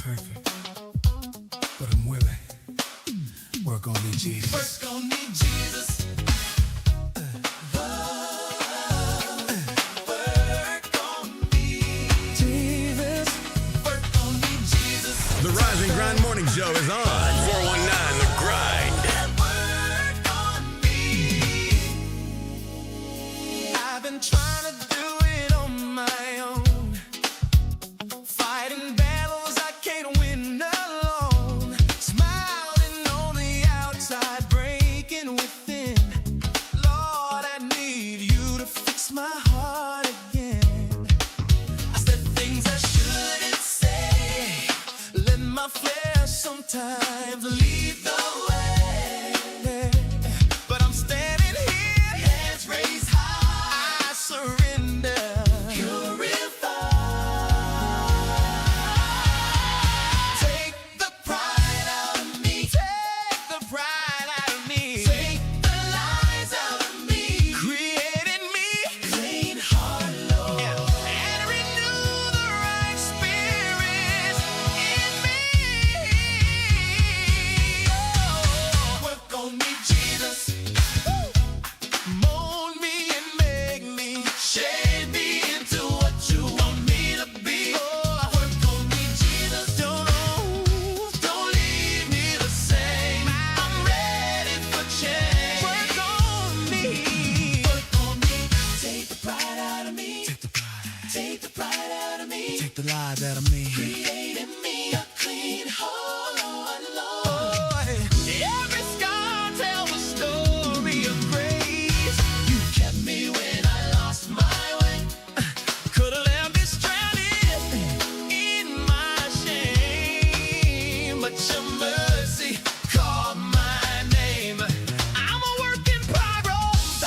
perfect, but I'm willing. Work on me, Jesus. Work on me, Jesus. The Rise and Grind Morning Show is on 419 The Grind. Work on me. I've been trying to do it on my own, fighting battles I can't win alone, smiling on the outside, breaking within. Lord, I need you to fix my heart again. I said things I shouldn't say, let my flesh sometimes lead the way. But I'm standing here, hands raised high, I surrender. Purify. Take the pride out of me. Take the pride out of me. Take the lies out of me. Create in me clean heart, Lord. And renew the right spirit in me. Work on me, Jesus. Mold me and make me, shape me into what you want me to be. Work on me, Jesus. Don't leave me the same. I'm ready for change. Work on me. Work on me. Take the pride out of me. Take the pride, Take the pride out of me. take the lies out of me. Create in me a clean heart, Lord. Every scar tells a story of grace. You kept me when I lost my way. Could have left me stranded in my shame, but your mercy called my name. I'm a work in progress.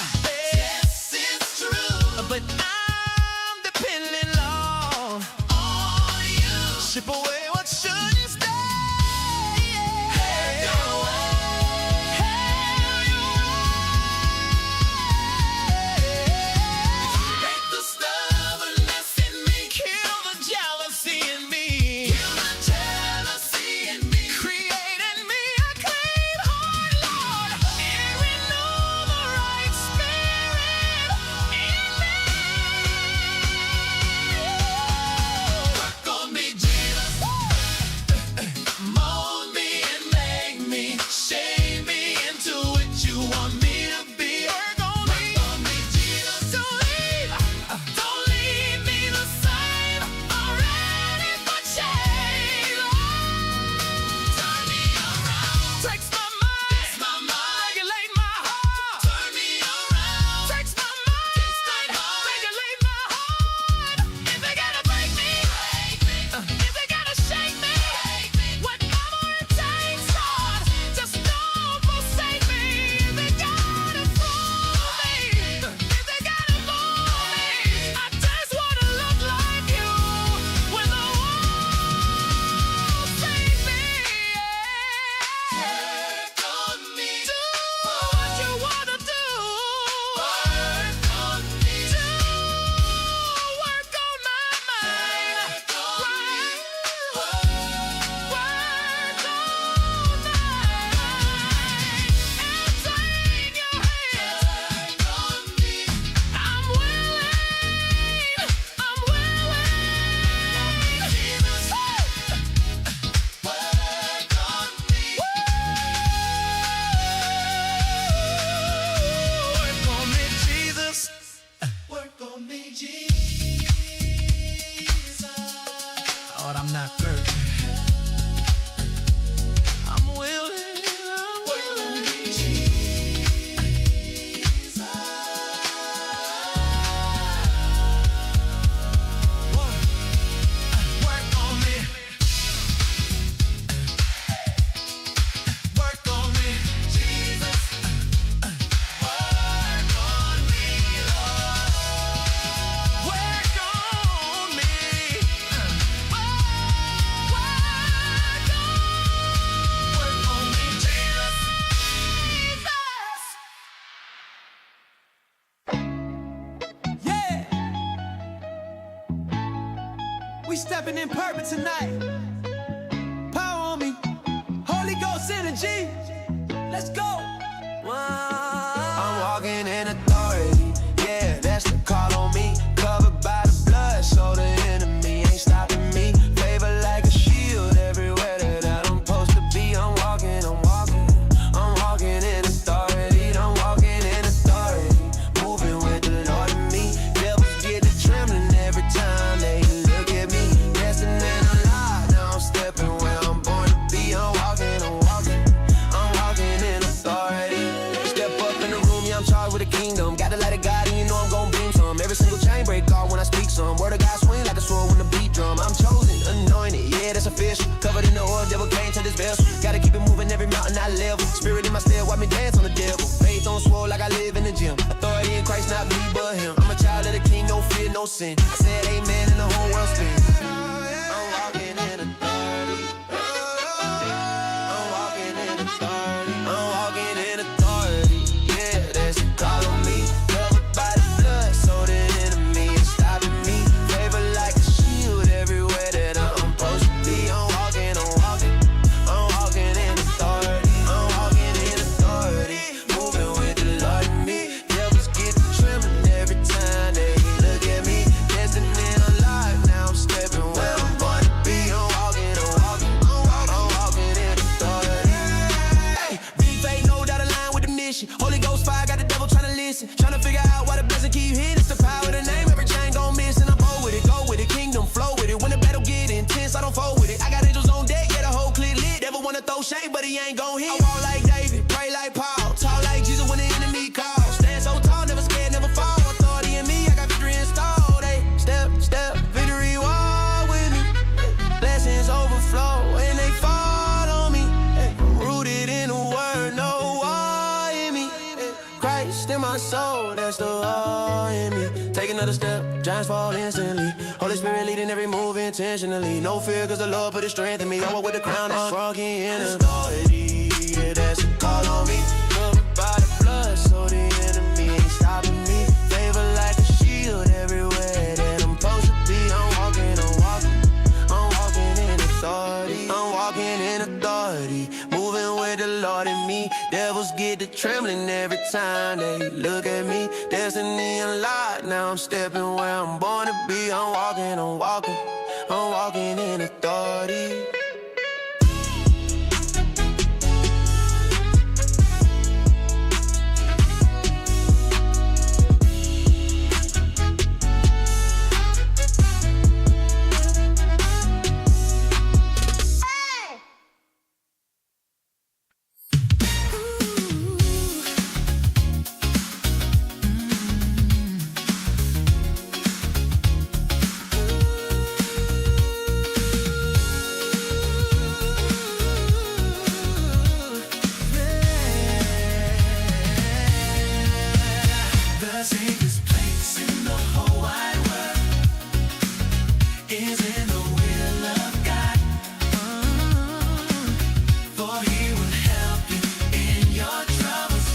Yes, it's true, but I'm depending, Lord, on you. Ship away what shouldn't stay. Have your way. Have your way. Break the stubbornness in me. Kill the jealousy in me. Kill the jealousy in me. Create in me a clean heart, Lord, and renew the right spirit in me. Work on me, Jesus. Mold me and make me, shape me into what you want me to be. Work on me, Jesus. Don't leave me the same. I'm ready for change. Turn me around. Takes my mind. Regulate my heart. Turn me around. Takes my mind. Regulate my heart. If they gotta break me, if they gotta shake me, whatever it takes, Lord, just don't forsake me. If they gotta prove me, if they gotta move me, I just wanna look like you when the walls save me. Work on me. Do what you wanna do. Work on me. Do work on my mind. Work on my mind. Enter in your hands. Work on me. I'm willing. I'm willing. Jesus. Work on me. Work on me, Jesus. Work on me, Jesus. Lord, I'm not perfect. I'm willing. Work on me, Jesus. Work on me. Work on me, Jesus. Work on me, Lord. Work on me. Work on me, Jesus. Yeah. We stepping in purpose tonight. synergy. Let's go. I'm walking in authority. Yeah, that's the call on me. Covered by the blood, so the enemy ain't stopping me. Favor like a shield everywhere that I'm supposed to be. I'm walking in authority. I'm walking in authority. Moving with the Lord in me. Devils get to trembling every time they look at me. Destined and alive, now I'm stepping where I'm born to be. I'm walking in authority. Step up in the room, yeah, I'm charged with the kingdom. Got the light of God and you know I'm gon' beam some. Every single chain break off when I speak some. Word of God swing like a sword when the beat drum. I'm chosen, anointed, yeah, that's official. Covered in the oil, devil came to this vessel. Gotta keep it moving every mountain I level. Spirit in my step, watch me dance on the devil. Faith on swole like I live in the gym. Authority in Christ, not me but him. I'm a child of the king, no fear, no sin. I said amen and the whole world spins. I'm walking in authority. I'm walking in authority. I'm walking in authority. Yeah, that's the call on me. Covered by the blood, so the enemy ain't stopping me. Favor like a shield everywhere that I'm supposed to be. I'm walking in authority. I'm walking in authority. Moving with the Lord in me. Devils get to trembling every time they look at me. Destined and alive, now I'm stepping where I'm born to be. I'm walking in authority. Hey, big faith, no dotted line with the mission. Holy Ghost fire, got the devil tryna listen. Tryna figure out why the blessing keep hitting. It's the power of the name, every chain gon' miss. And I'm bold with it, go with it, kingdom flow with it. When the battle get intense, I don't fold with it. I got angels on deck, yeah, the whole clip lit. Devil wanna throw shade, but he ain't gon' hit. I walk like David, pray like Paul. Talk like Jesus when the enemy calls. Stand so tall, never scared, never fall. Authority in me, I got victory installed. Hey, step, victory walk with me. Blessings overflow and they fall on me. Hey, rooted in the word, no war in me. Hey, Christ in my soul, that's the war in me. Take another step, giants fall instantly. Holy Spirit leading every move intentionally. No fear, cause the Lord put his strength in me. I walk with the crown, I'm walking in authority. Yeah, that's the call on me. Covered by the blood, so the enemy ain't stopping me. Favor like a shield everywhere that I'm supposed to be. I'm walking in authority. I'm walking in authority. Moving with the Lord in me. Devils get to trembling every time they look at me. Destiny unlocked, now I'm stepping where I'm born to be. I'm walking in authority. The safest place in the whole wide world is in the will of God. For he will help you in your troubles.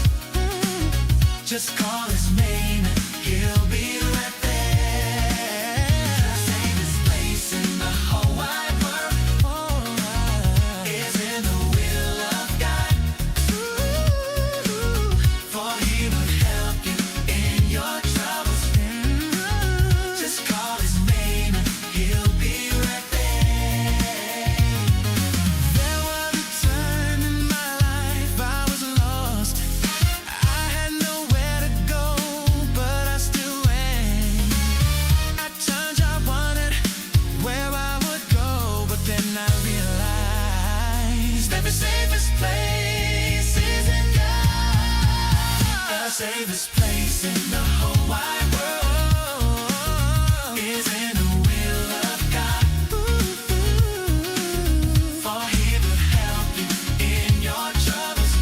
Just call his name and he'll be right there. The safest place in the whole wide world is in the will of God. For he will help you in your troubles. Just call his name and he'll be right there. There was a time in my life I was lost. I had nowhere to go, but I still went. At times I wondered where I would go, but then I realized every safest place is in God. The safest place in the whole wide world is in the will of God. For he will help you in your troubles.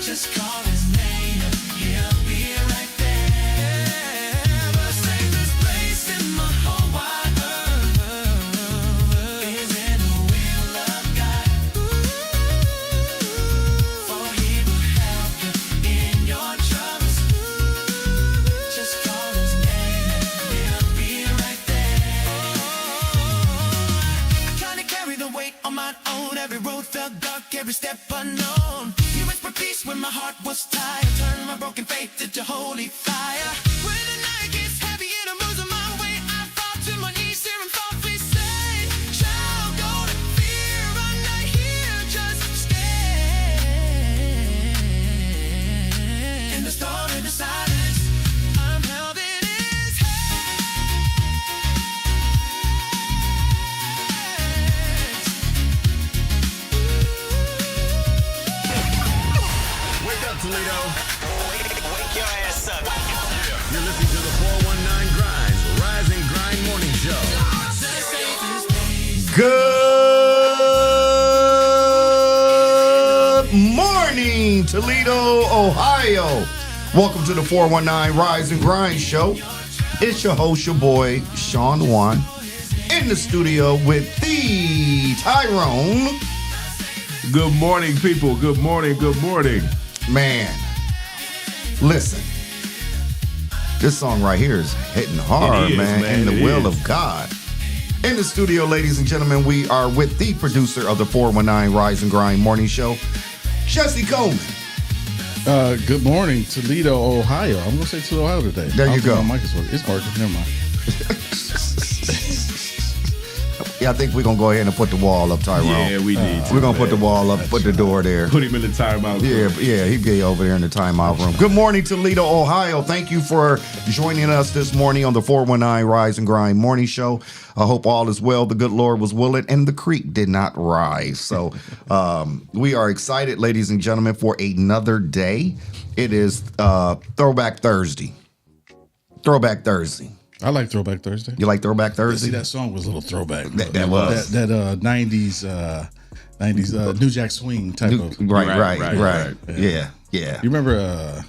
Just call his name and he'll be right there. The safest place in the whole wide world is in the will of God. For he will help you in your troubles. every road felt dark, every step unknown. You whisper peace when my heart was tired. Turn my broken faith into holy fire. When the night gets heavy and I'm losing my way, I fall to my knees here and softly say, child, don't fear, I'm not here, just stay. In the storm, in the silence, I'm held in his Wake up, Toledo. Wake your ass up. You're listening to the 419 Grinds Rise and Grind Morning Show. Good morning, Toledo, Ohio. Welcome to the 419 Rise and Grind Show. It's your host, your boy, Shawn Juan, in the studio with the Tyrone. Good morning, people. Good morning. Good morning. Man, listen. This song right here is hitting hard, It is, man, man, in the it will is. of God. In the studio, ladies and gentlemen, we are with the producer of the 419 Rise and Grind Morning Show, Jesse Coleman. Good morning, Toledo, Ohio. I'm gonna say Toledo, Ohio today. There you go. My mic is working. It's working. Never mind. Yeah, I think we're going to go ahead and put the wall up, Tyrone. Yeah, we need to. We're going to put the wall up, put the door there. Put him in the timeout. Yeah, he be over there in the timeout room. Good morning, Toledo, Ohio. Thank you for joining us this morning on the 419 Rise and Grind Morning Show. I hope all is well. The good Lord was willing, and the creek did not rise. So we are excited, ladies and gentlemen, for another day. It is Throwback Thursday. Throwback Thursday. I like Throwback Thursday. You like Throwback See, Thursday? that song was a little throwback. That was. that 90s New Jack Swing type of. Right. Yeah. Yeah. You remember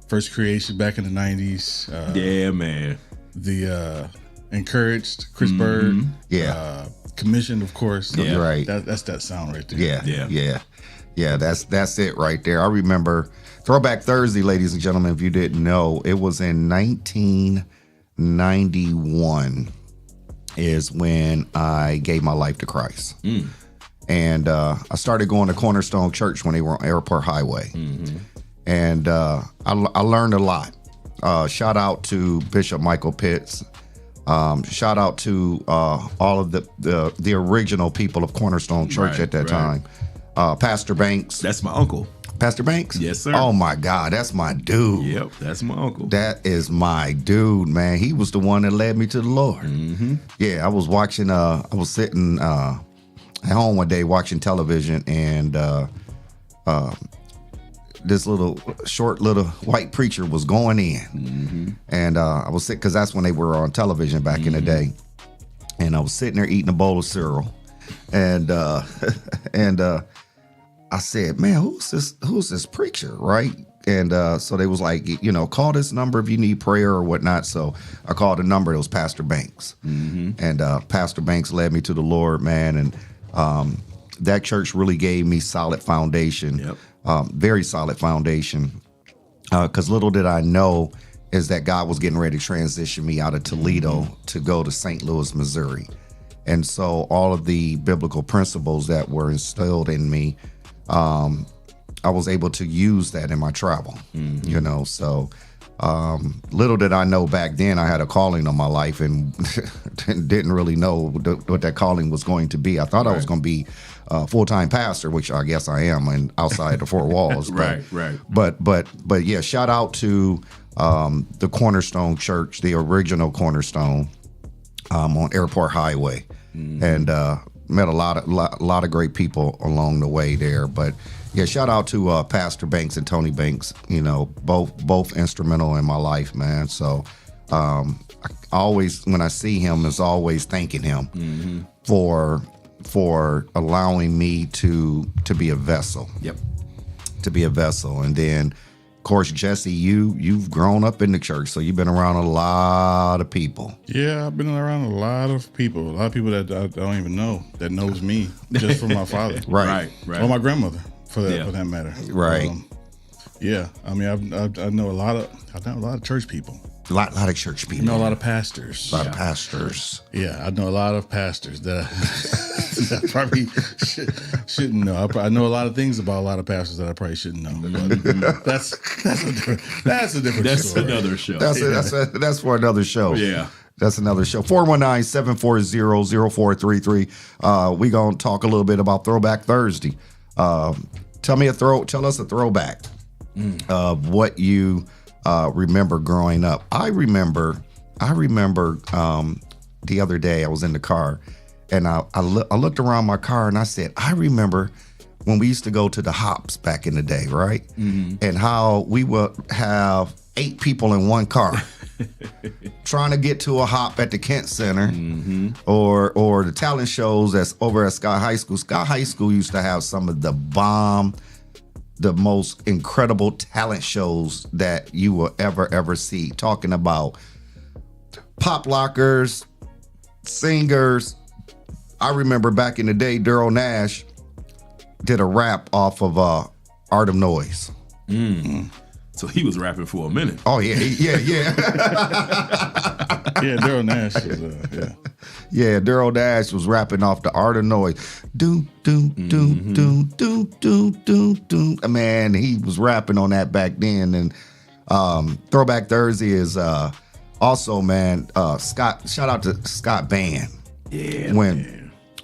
First Creation back in the 90s? Yeah, man. The Encouraged, Chris Bird. Yeah. Commissioned, of course. Yeah. Right. That's that sound right there. Yeah. That's it right there. I remember Throwback Thursday, ladies and gentlemen. If you didn't know, it was in 1991 is when I gave my life to Christ, and I started going to Cornerstone Church when they were on Airport Highway, and I learned a lot. Shout out to Bishop Michael Pitts. Shout out to all of the original people of Cornerstone Church at that time. Pastor Banks. That's my uncle. Pastor Banks? Yes, sir. Oh, my God. That's my dude. Yep, that's my uncle. That is my dude, man. He was the one that led me to the Lord. Yeah, I was watching, I was sitting at home one day watching television, and this short little white preacher was going in. And I was sitting, because that's when they were on television back in the day. And I was sitting there eating a bowl of cereal. And I said, man, who's this preacher, right? And so they was like, call this number if you need prayer or whatnot. So I called the number. It was Pastor Banks. And Pastor Banks led me to the Lord, man. And that church really gave me solid foundation, very solid foundation. Because little did I know is that God was getting ready to transition me out of Toledo to go to St. Louis, Missouri. And so all of the biblical principles that were instilled in me, I was able to use that in my travel, so little did I know back then I had a calling on my life and didn't really know what that calling was going to be. I thought I was going to be a full-time pastor, which I guess I am, and outside the four walls. Right. But yeah, shout out to the Cornerstone Church, the original Cornerstone, on Airport Highway, and met a lot of great people along the way there. But yeah, shout out to Pastor Banks and Tony Banks. Both instrumental in my life, man. So I always, when I see him, is always thanking him for allowing me to be a vessel. Yep. To be a vessel, and then. Of course, Jesse, you've grown up in the church, so you've been around a lot of people. Yeah, I've been around a lot of people that I don't even know that knows me just from my father, Right. or my grandmother, for that matter. Right. Yeah, I mean, I know a lot of church people. A lot of church people. I know a lot of pastors. A lot of pastors. Yeah, I know a lot of pastors that I probably shouldn't know. I know a lot of things about a lot of pastors that I probably shouldn't know. But that's a different That's story. another show. That's for another show. Yeah. That's another show. 419-740-0433. We gonna talk a little bit about Throwback Thursday. Tell us a throwback of what you remember growing up. I remember the other day I was in the car and I looked around my car and I said, I remember when we used to go to the hops back in the day, right? And how we would have 8 people in one car trying to get to a hop at the Kent Center or the talent shows that's over at Scott High School. Scott High School used to have some of the most incredible talent shows that you will ever see. Talking about pop lockers, singers. I remember back in the day, Daryl Nash did a rap off of Art of Noise. So he was rapping for a minute. Oh yeah. Yeah, Daryl Nash was, yeah. Yeah, Daryl Nash was rapping off the Art of Noise. Do. Man, he was rapping on that back then. And Throwback Thursday is also, man, Scott. Shout out to Scott Band. Yeah,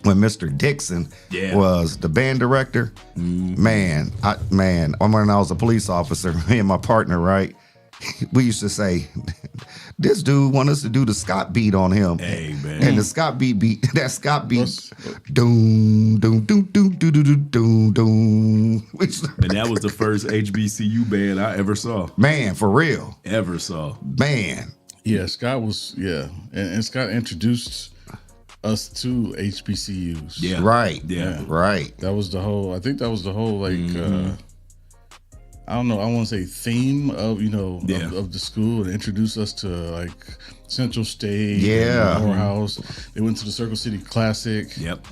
When Mr. Dixon was the band director, when I was a police officer, me and my partner, right, we used to say, this dude want us to do the Scott beat on him. Hey, man. And the Scott beat, doom, doom, doom, doom, doom, doom, doom, doom. And that was the first HBCU band I ever saw. Man, for real. Ever saw. Man. Yeah, Scott was, and Scott introduced us to HBCUs. Yeah. Right. Yeah. Right. That was the whole, I think that was the whole, like, I don't know, I want to say theme of, of the school, and introduce us to, like, Central State, Morehouse. They went to the Circle City Classic. Yep.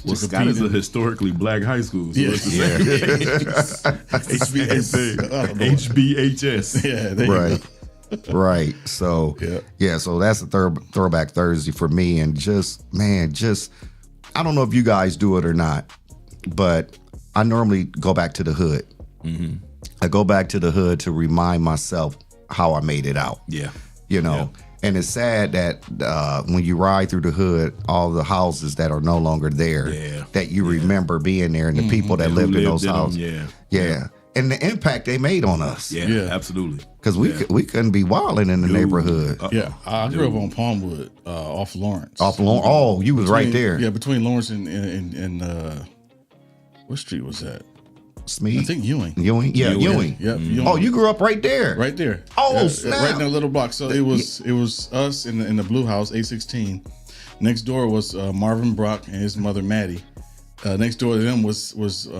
Well, Scott is a historically black high school. So it's the same. HBHS. Yeah, there you go. Right. So so that's the Throwback Thursday for me. And just I don't know if you guys do it or not, but I normally go back to the hood. I go back to the hood to remind myself how I made it out. Yeah. And it's sad that when you ride through the hood, all the houses that are no longer there, that you remember being there and the people that lived in those houses. Yeah. And the impact they made on us. Yeah, absolutely. Because we couldn't be wilding in the neighborhood. Yeah, I grew up on Palmwood, off Lawrence. Off Lawrence. Oh, you was right there. Yeah, between Lawrence and what street was that? Smead? I think Ewing. Ewing? Yeah, Ewing. Yep. Ewing. Oh, you grew up right there. Right there. Oh, snap. Right in that little block. So it was us in the blue house, 816. Next door was Marvin Brock and his mother Maddie. Next door to them was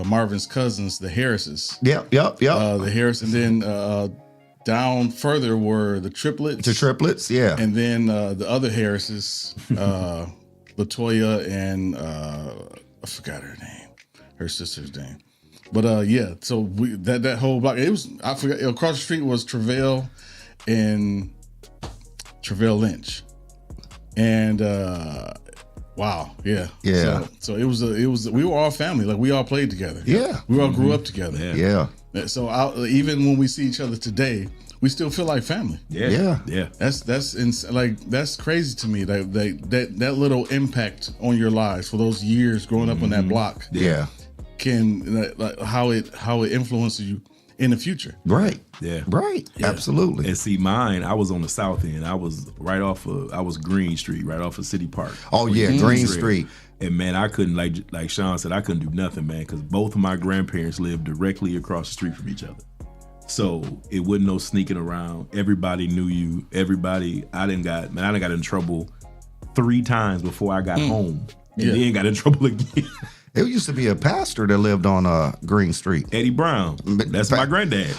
Marvin's cousins, the Harrises. Yep. The Harris, and then down further were the triplets. The triplets, yeah. And then the other Harrises, Latoya and I forgot her name, her sister's name. But so we that whole block, it was, I forgot, across the street was Travail and Travail Lynch. And wow, yeah. So it was we were all family, like we all played together. Yeah. We all grew up together. Yeah. So even when we see each other today, we still feel like family. Yeah. That's crazy to me. That little impact on your lives for those years growing up on that block. Yeah. Can how it influences you in the future. Right. Yeah. Right. Yeah. Absolutely. And see, mine, I was on the south end. I was I was Green Street, right off of City Park. Oh yeah, Green Street. And man, I couldn't, like Shawn said, I couldn't do nothing, man, because both of my grandparents lived directly across the street from each other. So it wasn't no sneaking around. Everybody knew you. I done got in trouble 3 times before I got home. And then got in trouble again. There used to be a pastor that lived on Green Street. Eddie Brown. That's my granddad.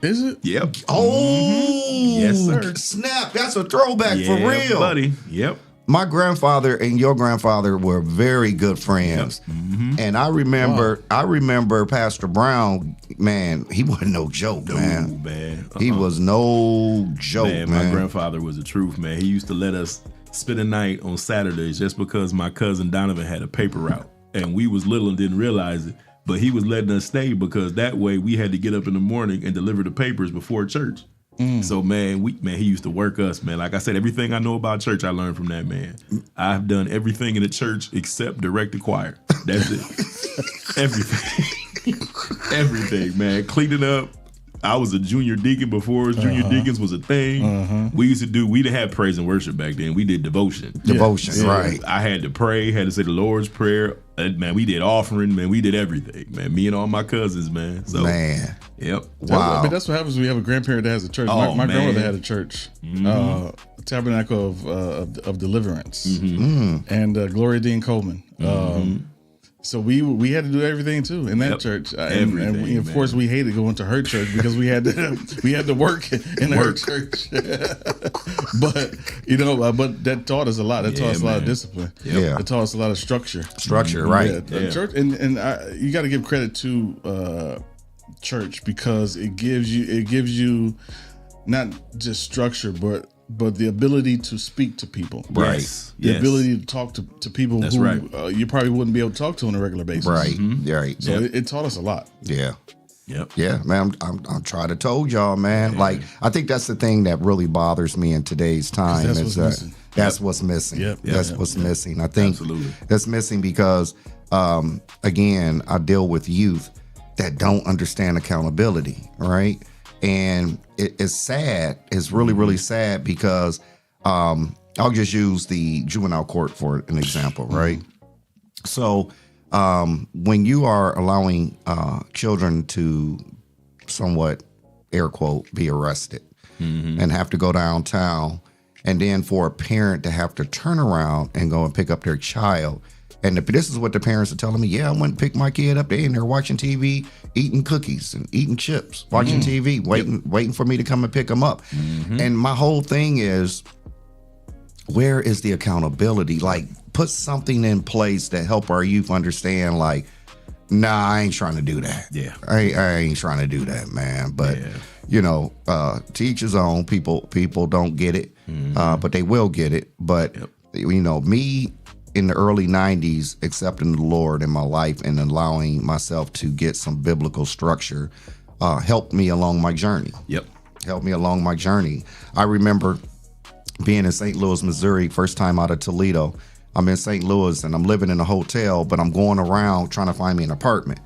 Is it? Yep. Oh, yes, sir. Snap! That's a throwback for real, buddy. Yep. My grandfather and your grandfather were very good friends, and I remember Pastor Brown. Man, he wasn't no joke, man. Man. He was no joke, man. My grandfather was the truth, man. He used to let us spend a night on Saturdays just because my cousin Donovan had a paper route, and we was little and didn't realize it. But he was letting us stay because that way we had to get up in the morning and deliver the papers before church. So man, he used to work us, man. Like I said, everything I know about church, I learned from that man. I've done everything in the church except direct the choir. That's it. Everything, man. Cleaning up. I was a junior deacon before junior deacons was a thing. We didn't have praise and worship back then. We did devotion. Right. I had to pray, had to say the Lord's Prayer. Man, we did offering, man. We did everything, man. Me and all my cousins, man. So, man. Yep. Wow. I mean, that's what happens when you have a grandparent that has a church. My grandmother had a church, Tabernacle of Deliverance, and Gloria Dean Coleman. So we had to do everything too in that church, and we, of course we hated going to her church because we had to work in her church. But but that taught us a lot. That taught us a lot of discipline. Yeah, it taught us a lot of structure. Right. Church, and you got to give credit to church because it gives you not just structure, but the ability to speak to people. Right. Yes. The ability to talk to people That's who right. You probably wouldn't be able to talk to on a regular basis. Right. Right. So it taught us a lot. Yeah. Yep. Yeah, man. I'm trying to told y'all, man. Like, I think that's the thing that really bothers me in today's time. That's is what's missing. That's what's missing. Yep. That's what's missing. I think Absolutely. that's missing because, again, I deal with youth that don't understand accountability, right? And it's sad. It's really, really sad because I'll just use the juvenile court for an example, right? So when you are allowing children to somewhat, air quote, be arrested and have to go downtown, and then for a parent to have to turn around and go and pick up their child. And this is what the parents are telling me. Yeah, I went and picked my kid up there, and they're watching TV, eating cookies and eating chips, watching TV, waiting for me to come and pick them up. And my whole thing is, where is the accountability? Like, put something in place to help our youth understand, like, nah, I ain't trying to do that. Yeah. I ain't trying to do that, man. But, to each his own. People don't get it, but they will get it. But, me in the early 90s, accepting the Lord in my life and allowing myself to get some biblical structure helped me along my journey. Helped me along my journey. I remember being in St. Louis, Missouri, first time out of Toledo. I'm in St. Louis and I'm living in a hotel, but I'm going around trying to find me an apartment.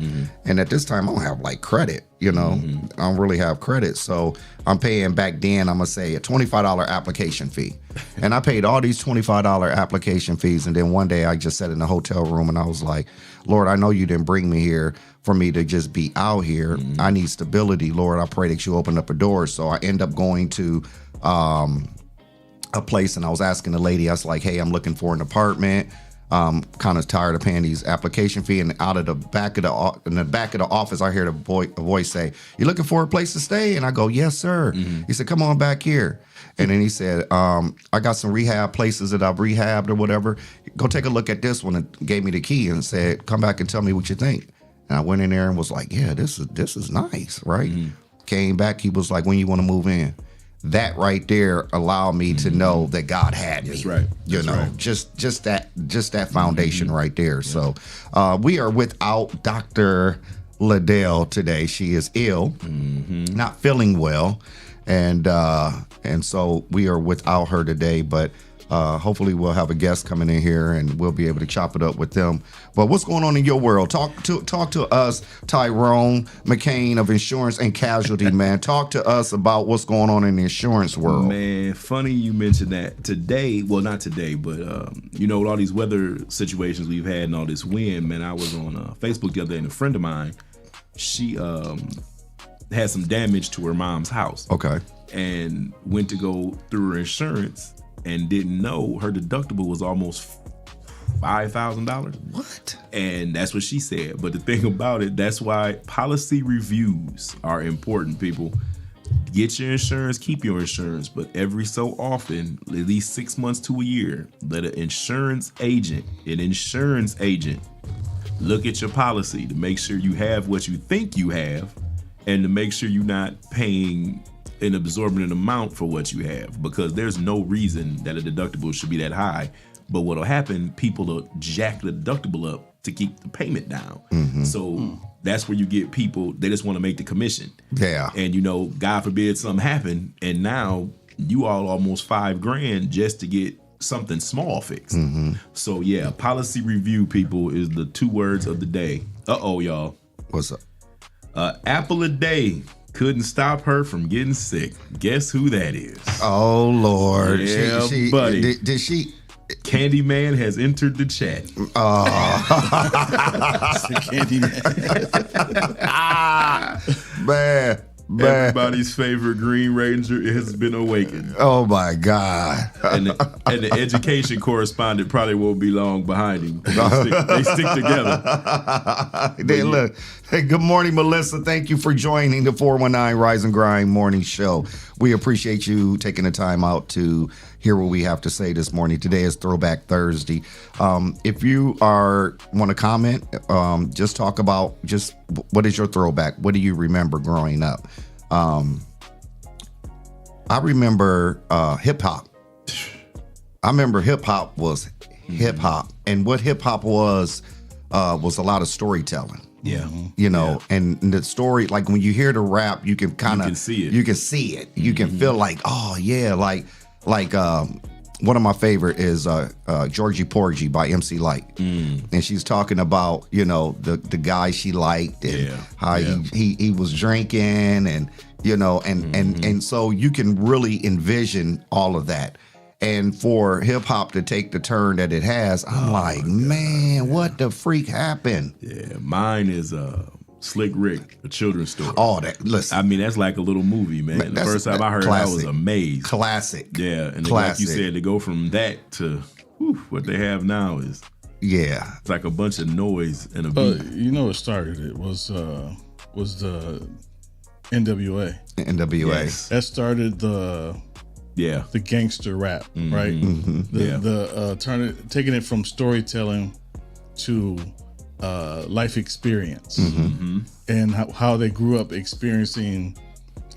And at this time, I don't have like credit, I don't really have credit. So I'm paying back then, I'm going to say a $25 application fee. And I paid all these $25 application fees. And then one day I just sat in the hotel room and I was like, Lord, I know you didn't bring me here for me to just be out here. I need stability. Lord, I pray that you open up a door. So I end up going to a place, and I was asking the lady, I was like, hey, I'm looking for an apartment. Kind of tired of paying these application fee. And out of the back of the office, I hear a voice say, you looking for a place to stay? And I go, yes, sir. He said, come on back here. And then he said, I got some rehab places that I've rehabbed or whatever. Go take a look at this one, and gave me the key and said, come back and tell me what you think. And I went in there and was like, yeah, this is nice, right? Came back, he was like, when you want to move in? That right there allowed me to know that God had me. That's right. Just that foundation right there. So we are without Dr. LaDale today. She is ill, not feeling well, and so we are without her today. But hopefully we'll have a guest coming in here and we'll be able to chop it up with them. But what's going on in your world? Talk to us, Tyrone McCain of Insurance and Casualty, man. Talk to us about what's going on in the insurance world. Man, funny you mentioned that. Today, well, not today, but with all these weather situations we've had and all this wind, man, I was on Facebook the other day, and a friend of mine, she had some damage to her mom's house. Okay. And went to go through her insurance and didn't know her deductible was almost $5,000. What? And that's what she said. But the thing about it, that's why policy reviews are important, people. Get your insurance, keep your insurance, but every so often, at least 6 months to a year, let an insurance agent look at your policy to make sure you have what you think you have, and to make sure you're not paying an absorbent amount for what you have, because there's no reason that a deductible should be that high. But what'll happen, people will jack the deductible up to keep the payment down. So that's where you get people, they just want to make the commission. Yeah. And you know, God forbid something happen, and now you all almost $5,000 just to get something small fixed. So yeah, policy review, people, is the 2 words of the day. Y'all. What's up? Apple a day couldn't stop her from getting sick. Guess who that is? Oh Lord. Yeah, she, buddy. Did she? Candyman has entered the chat. Man. Everybody's favorite Green Ranger has been awakened. Oh my God. And the education correspondent probably won't be long behind him. They stick together. Look. Hey, good morning, Melissa. Thank you for joining the 419 Rise and Grind morning show. We appreciate you taking the time out to hear what we have to say this morning. Today is Throwback Thursday. If you want to comment, just talk about just what is your throwback? What do you remember growing up? I remember hip hop. I remember hip hop was hip hop, and what hip hop was a lot of storytelling. Yeah. You know, and the story, like when you hear the rap, you can kind of see it. You can see it. You can feel like, oh yeah, like one of my favorite is Georgie Porgy by MC Light. And she's talking about, you know, the guy she liked and how he was drinking, and you know, and so you can really envision all of that. And for hip hop to take the turn that it has, I'm like, man, what the freak happened? Yeah, mine is Slick Rick, a children's story. Oh, listen. I mean, that's like a little movie, man. The first time I heard it, I was amazed. Classic. Yeah, and then, like you said, to go from that to what they have now is it's like a bunch of noise and a beat. You know what started it was the NWA. NWA. Yes. That started the gangster rap, right? Taking it from storytelling to life experience, and how they grew up experieing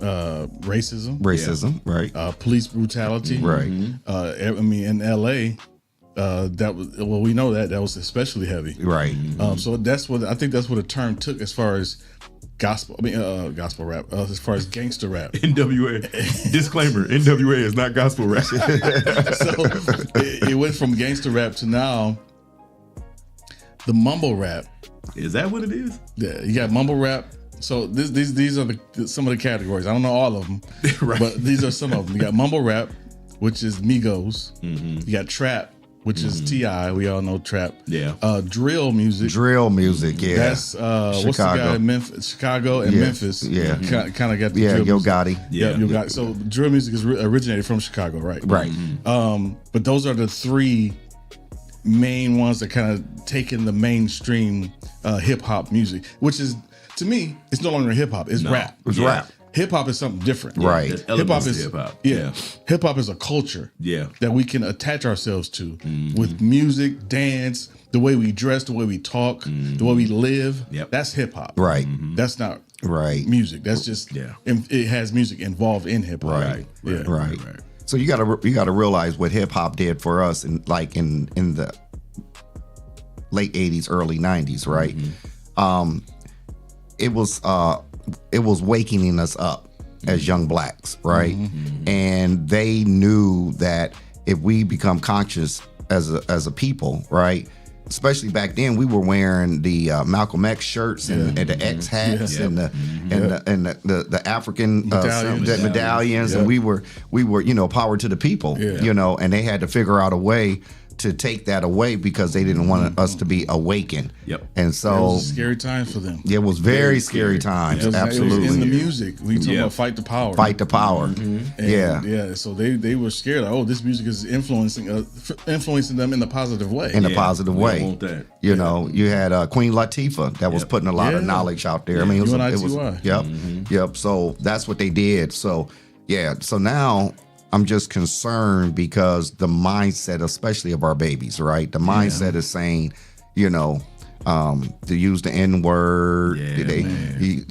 racism, right? Police brutality, right? I mean, in LA, we know that was especially heavy, right? So that's what I think. That's what the term took as far as gospel rap, as far as gangster rap. NWA. Disclaimer: NWA is not gospel rap. So it went from gangster rap to now the mumble rap. Is that what it is? Yeah, you got mumble rap. So these are some of the categories. I don't know all of them, right, but these are some of them. You got mumble rap, which is Migos. You got trap, which is T.I. We all know trap. Yeah. Drill music. Yeah. That's what's the guy in Memphis? Chicago and Memphis. Yeah. Kind of got the drill Yo music. Gotti. Yeah, Yo Gotti. So drill music is originated from Chicago, right? Right. But those are the 3 main ones that kind of taken the mainstream hip hop music, which is, to me, it's no longer hip hop. It's rap. It's rap. Hip hop is something different. Right. Hip hop is hip hop. Yeah. Hip hop is a culture. Yeah. That we can attach ourselves to with music, dance, the way we dress, the way we talk, the way we live. Yep. That's hip hop. Right. That's not music. That's just it has music involved in hip hop. Right. So you gotta realize what hip hop did for us in the late 80s, early 90s, right? It was wakening us up as young blacks, right? And they knew that if we become conscious as a people, right? Especially back then, we were wearing the Malcolm X shirts and the X hats and the African medallions, and we were power to the people, and they had to figure out a way to take that away because they didn't want us to be awakened. And so it was a scary times for them. It was very scary times. Absolutely. It was in the music. We talk about fight the power. Fight the power. So they were scared. Oh, this music is influencing them in a positive way. In a positive way. Want that. You know, you had Queen Latifah that was putting a lot of knowledge out there. I mean, it was Yep. So that's what they did. So So now I'm just concerned because the mindset, especially of our babies, right? The mindset is saying, to use the N-word.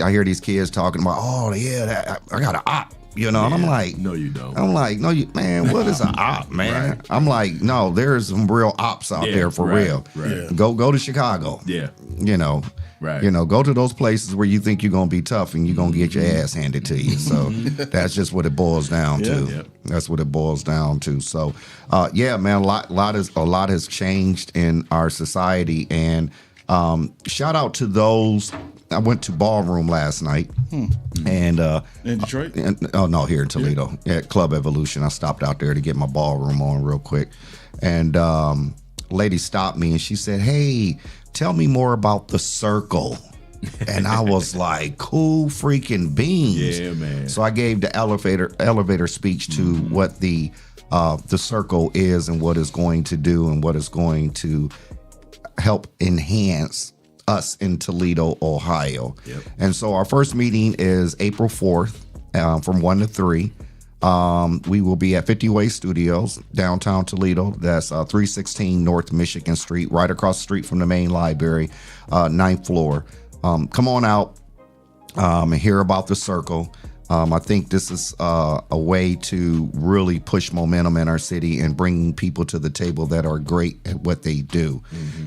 I hear these kids talking about, I got an op. you know. And I'm like, no, you don't. I'm like, no, man, what is an op, man? Right. I'm like, no, there's some real ops out there for real. Right. Yeah. Go to Chicago. Yeah. You know. Right. You know, go to those places where you think you're gonna be tough and you're gonna get your ass handed to you. So that's just what it boils down to. Yeah. That's what it boils down to. So, yeah, man, a lot has changed in our society, and shout out to those. I went to Ballroom last night, and In Detroit? here in Toledo, at Club Evolution. I stopped out there to get my ballroom on real quick, and lady stopped me and she said, "Hey, tell me more about the Circle." And I was like, cool freaking beans. Yeah, man. So I gave the elevator speech to what the Circle is and what it's going to do and what it's going to help enhance us in Toledo, Ohio. Yep. And so our first meeting is April 4th from 1 to 3. We will be at 50 Way Studios, downtown Toledo. That's 316 North Michigan Street, right across the street from the main library, 9th floor. Come on out and hear about the Circle. I think this is a way to really push momentum in our city and bring people to the table that are great at what they do.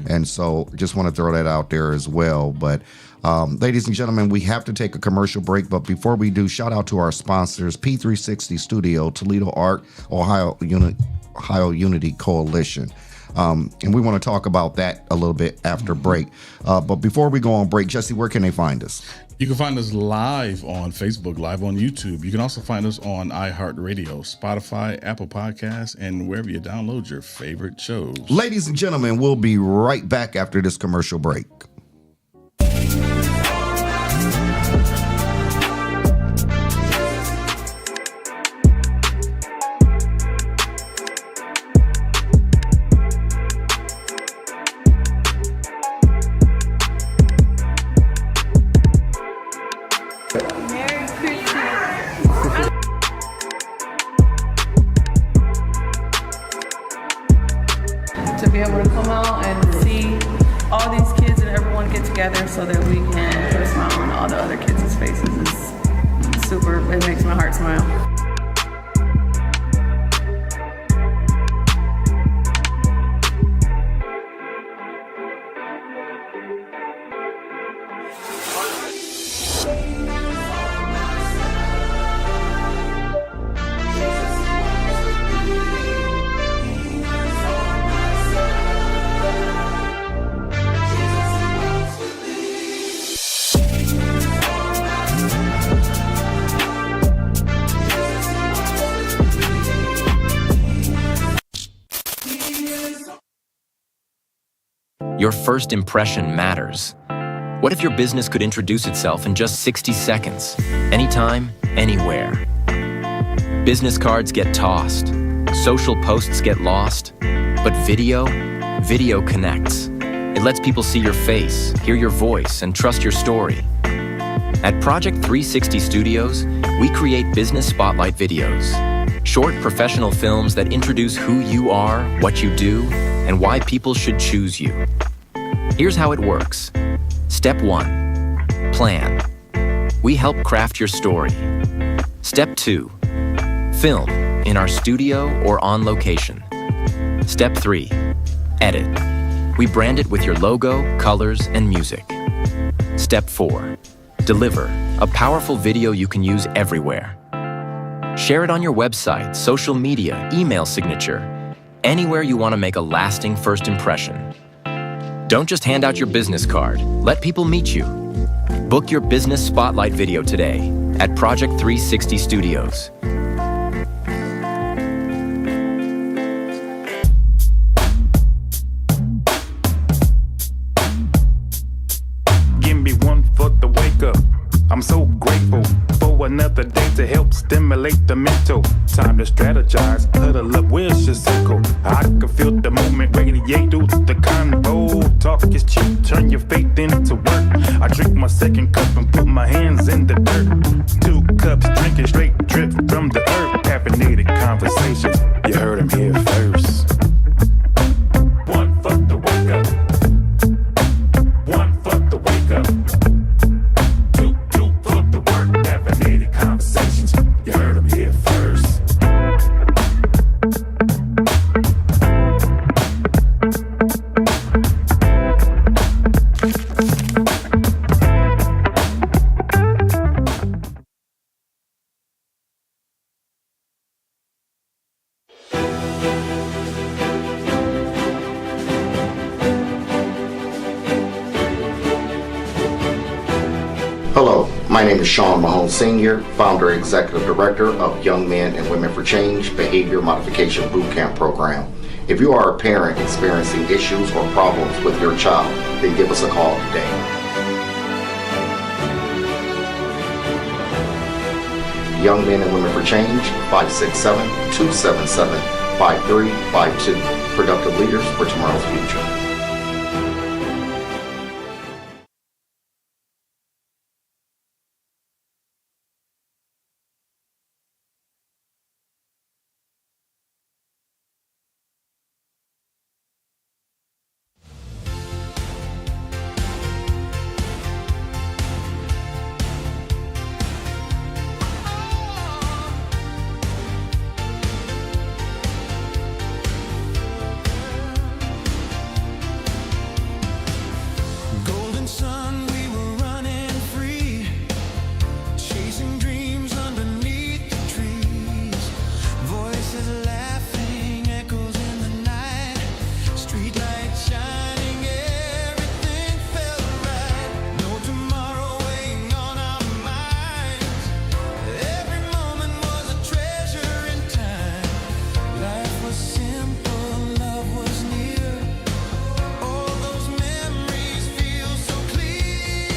And so just want to throw that out there as well. But ladies and gentlemen, we have to take a commercial break. But before we do, shout out to our sponsors, P360 Studio, Toledo Art, Ohio Unity Coalition. And we want to talk about that a little bit after break. But before we go on break, Jesse, where can they find us? You can find us live on Facebook, live on YouTube. You can also find us on iHeartRadio, Spotify, Apple Podcasts, and wherever you download your favorite shows. Ladies and gentlemen, we'll be right back after this commercial break. To be able to come out and see all these kids and everyone get together so that we can put a smile on all the other kids' faces is super. It makes my heart smile. Your first impression matters. What if your business could introduce itself in just 60 seconds? Anytime, anywhere. Business cards get tossed. Social posts get lost. But video connects. It lets people see your face, hear your voice, and trust your story. At Project 360 Studios, we create business spotlight videos. Short professional films that introduce who you are, what you do, and why people should choose you. Here's how it works. Step 1, plan. We help craft your story. Step 2, film in our studio or on location. Step 3, edit. We brand it with your logo, colors, and music. Step 4, deliver a powerful video you can use everywhere. Share it on your website, social media, email signature, anywhere you want to make a lasting first impression. Don't just hand out your business card. Let people meet you. Book your business spotlight video today at Project 360 Studios. Give me one for the wake up. I'm so grateful for another day to help stimulate the mental. Time to strategize, huddle up, where's your circle? I can feel the movement radiate through the convo. Talk is cheap, turn your faith into work. I drink my second cup and put my hands in the dirt. 2 cups, drinking straight drip from the earth. Caffeinated conversations, you heard them here first. One for the wake up. One for the wake up. Two for the work. Caffeinated conversations, you heard them. Hello, my name is Shawn Mahone Sr., founder and executive director of Young Men and Women for Change Behavior Modification Bootcamp Program. If you are a parent experiencing issues or problems with your child, then give us a call today. Young Men and Women for Change, 567-277-5352. Productive leaders for tomorrow's future. Golden sun, we were running free, chasing dreams underneath the trees. Voices laughing, echoes in the night, streetlight shining, everything felt right. No tomorrow weighing on our minds. Every moment was a treasure in time. Life was simple, love was near. All those memories feel so clear.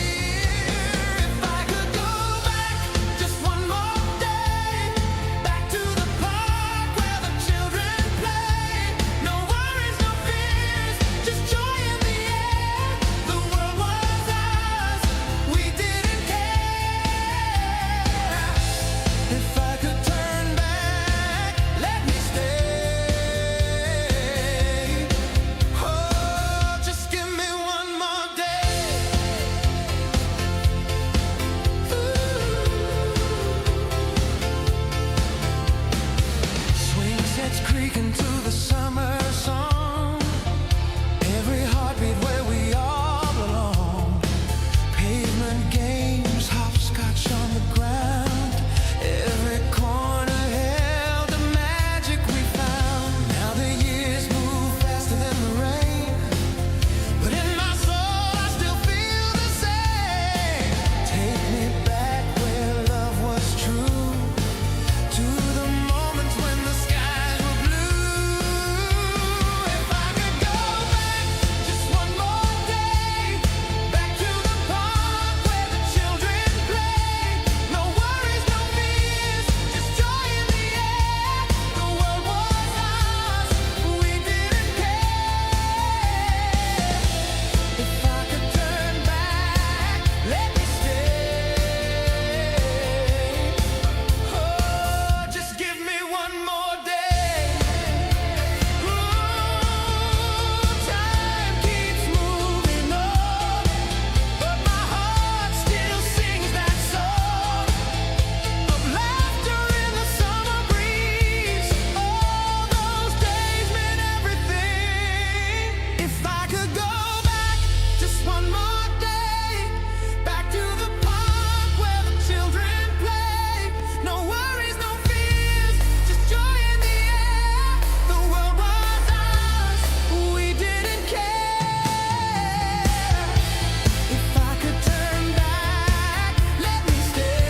If I could go back just one more day, back to the park where the children play. No worries, no fears, just joy in the air. The world was ours, we didn't care. If I could turn back, let me stay. Oh, just give me one more day. Swing sets creaking to the summer song. Every heartbeat where we all belong. Pavement games, hopscotch on the ground. Every corner held the magic we found. Now the years move faster than the rain, but in my soul I still feel the same. Take me back where love was true, to the moments when the skies were blue. If I could go back just one more day, back to the park where the children play. No worries, no fears, just joy in the air. The world was ours, we didn't care. If I could turn back, let me stay. Oh, just give me one more day. Time keeps moving on, but my heart still sings that song of laughter in the summer breeze. All those days meant everything. If I could go back just one more day, back to the park where the children play. No worries, no fears, just joy in the air. The world was ours, we didn't care. If I could turn back, let me stay.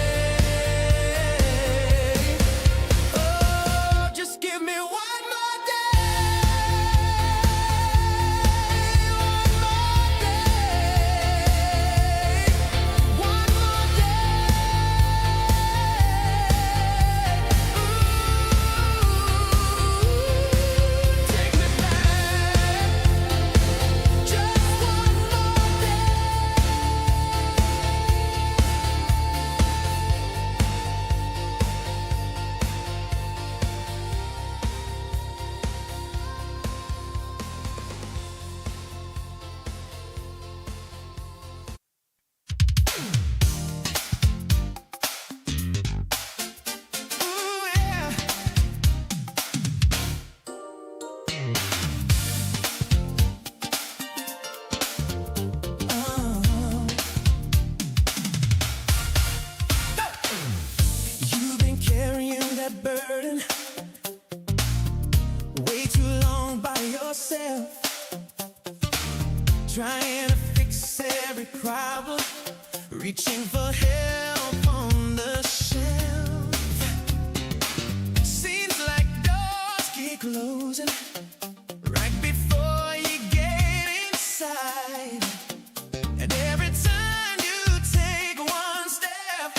Oh, just give me one more day. One more day. One more day. Take me back. Just one more day. Ooh, yeah. You've been carrying that burden way too long by yourself, trying to fix every problem, reaching for help on the shelf. Seems like doors keep closing right before you get inside. And every time you take one step,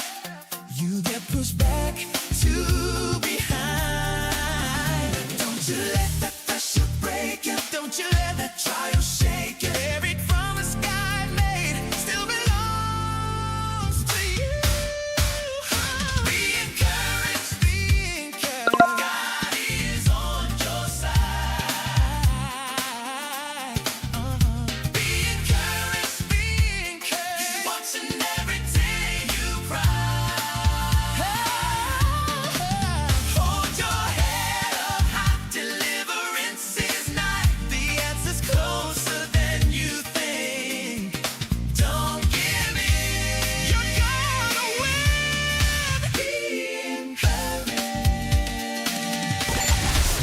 you get pushed back to behind. Don't you let that pressure break you. Don't you let that trial shake you. Every promise God made still belongs to you. Be encouraged, be encouraged. God is on your side. Be encouraged, be encouraged. He's watching every day you cry. Hold your head up high. Deliverance is nigh. The answer's closer than you think. Don't give in. You're gonna win. Be encouraged.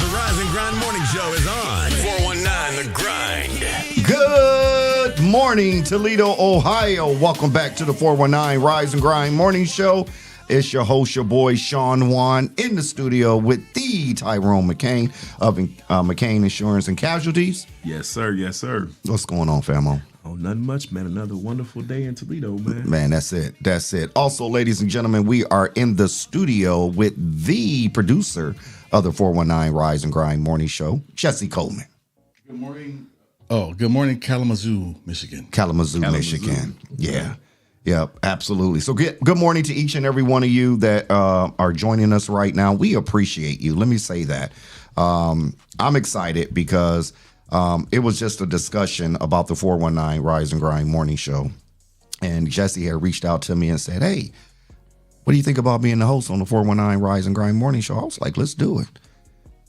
The Rise and Grind Morning Show is on. 419 The Grind. Good morning, Toledo, Ohio. Welcome back to the 419 Rise and Grind Morning Show. It's your host, your boy, Shawn Juan, in the studio with the Tyrone McCain of McCain Insurance and Casualties. Yes, sir. Yes, sir. What's going on, famo? Oh, nothing much, man. Another wonderful day in Toledo, man. Man, that's it. That's it. Also, ladies and gentlemen, we are in the studio with the producer of the 419 Rise and Grind Morning Show, Jesse Coleman. Good morning. Oh, good morning, Kalamazoo, Michigan. Kalamazoo, Michigan. Yeah. Yep, absolutely. So good morning to each and every one of you that are joining us right now. We appreciate you. Let me say that. I'm excited because it was just a discussion about the 419 Rise and Grind Morning Show. And Jesse had reached out to me and said, hey, what do you think about being the host on the 419 Rise and Grind Morning Show? I was like, let's do it.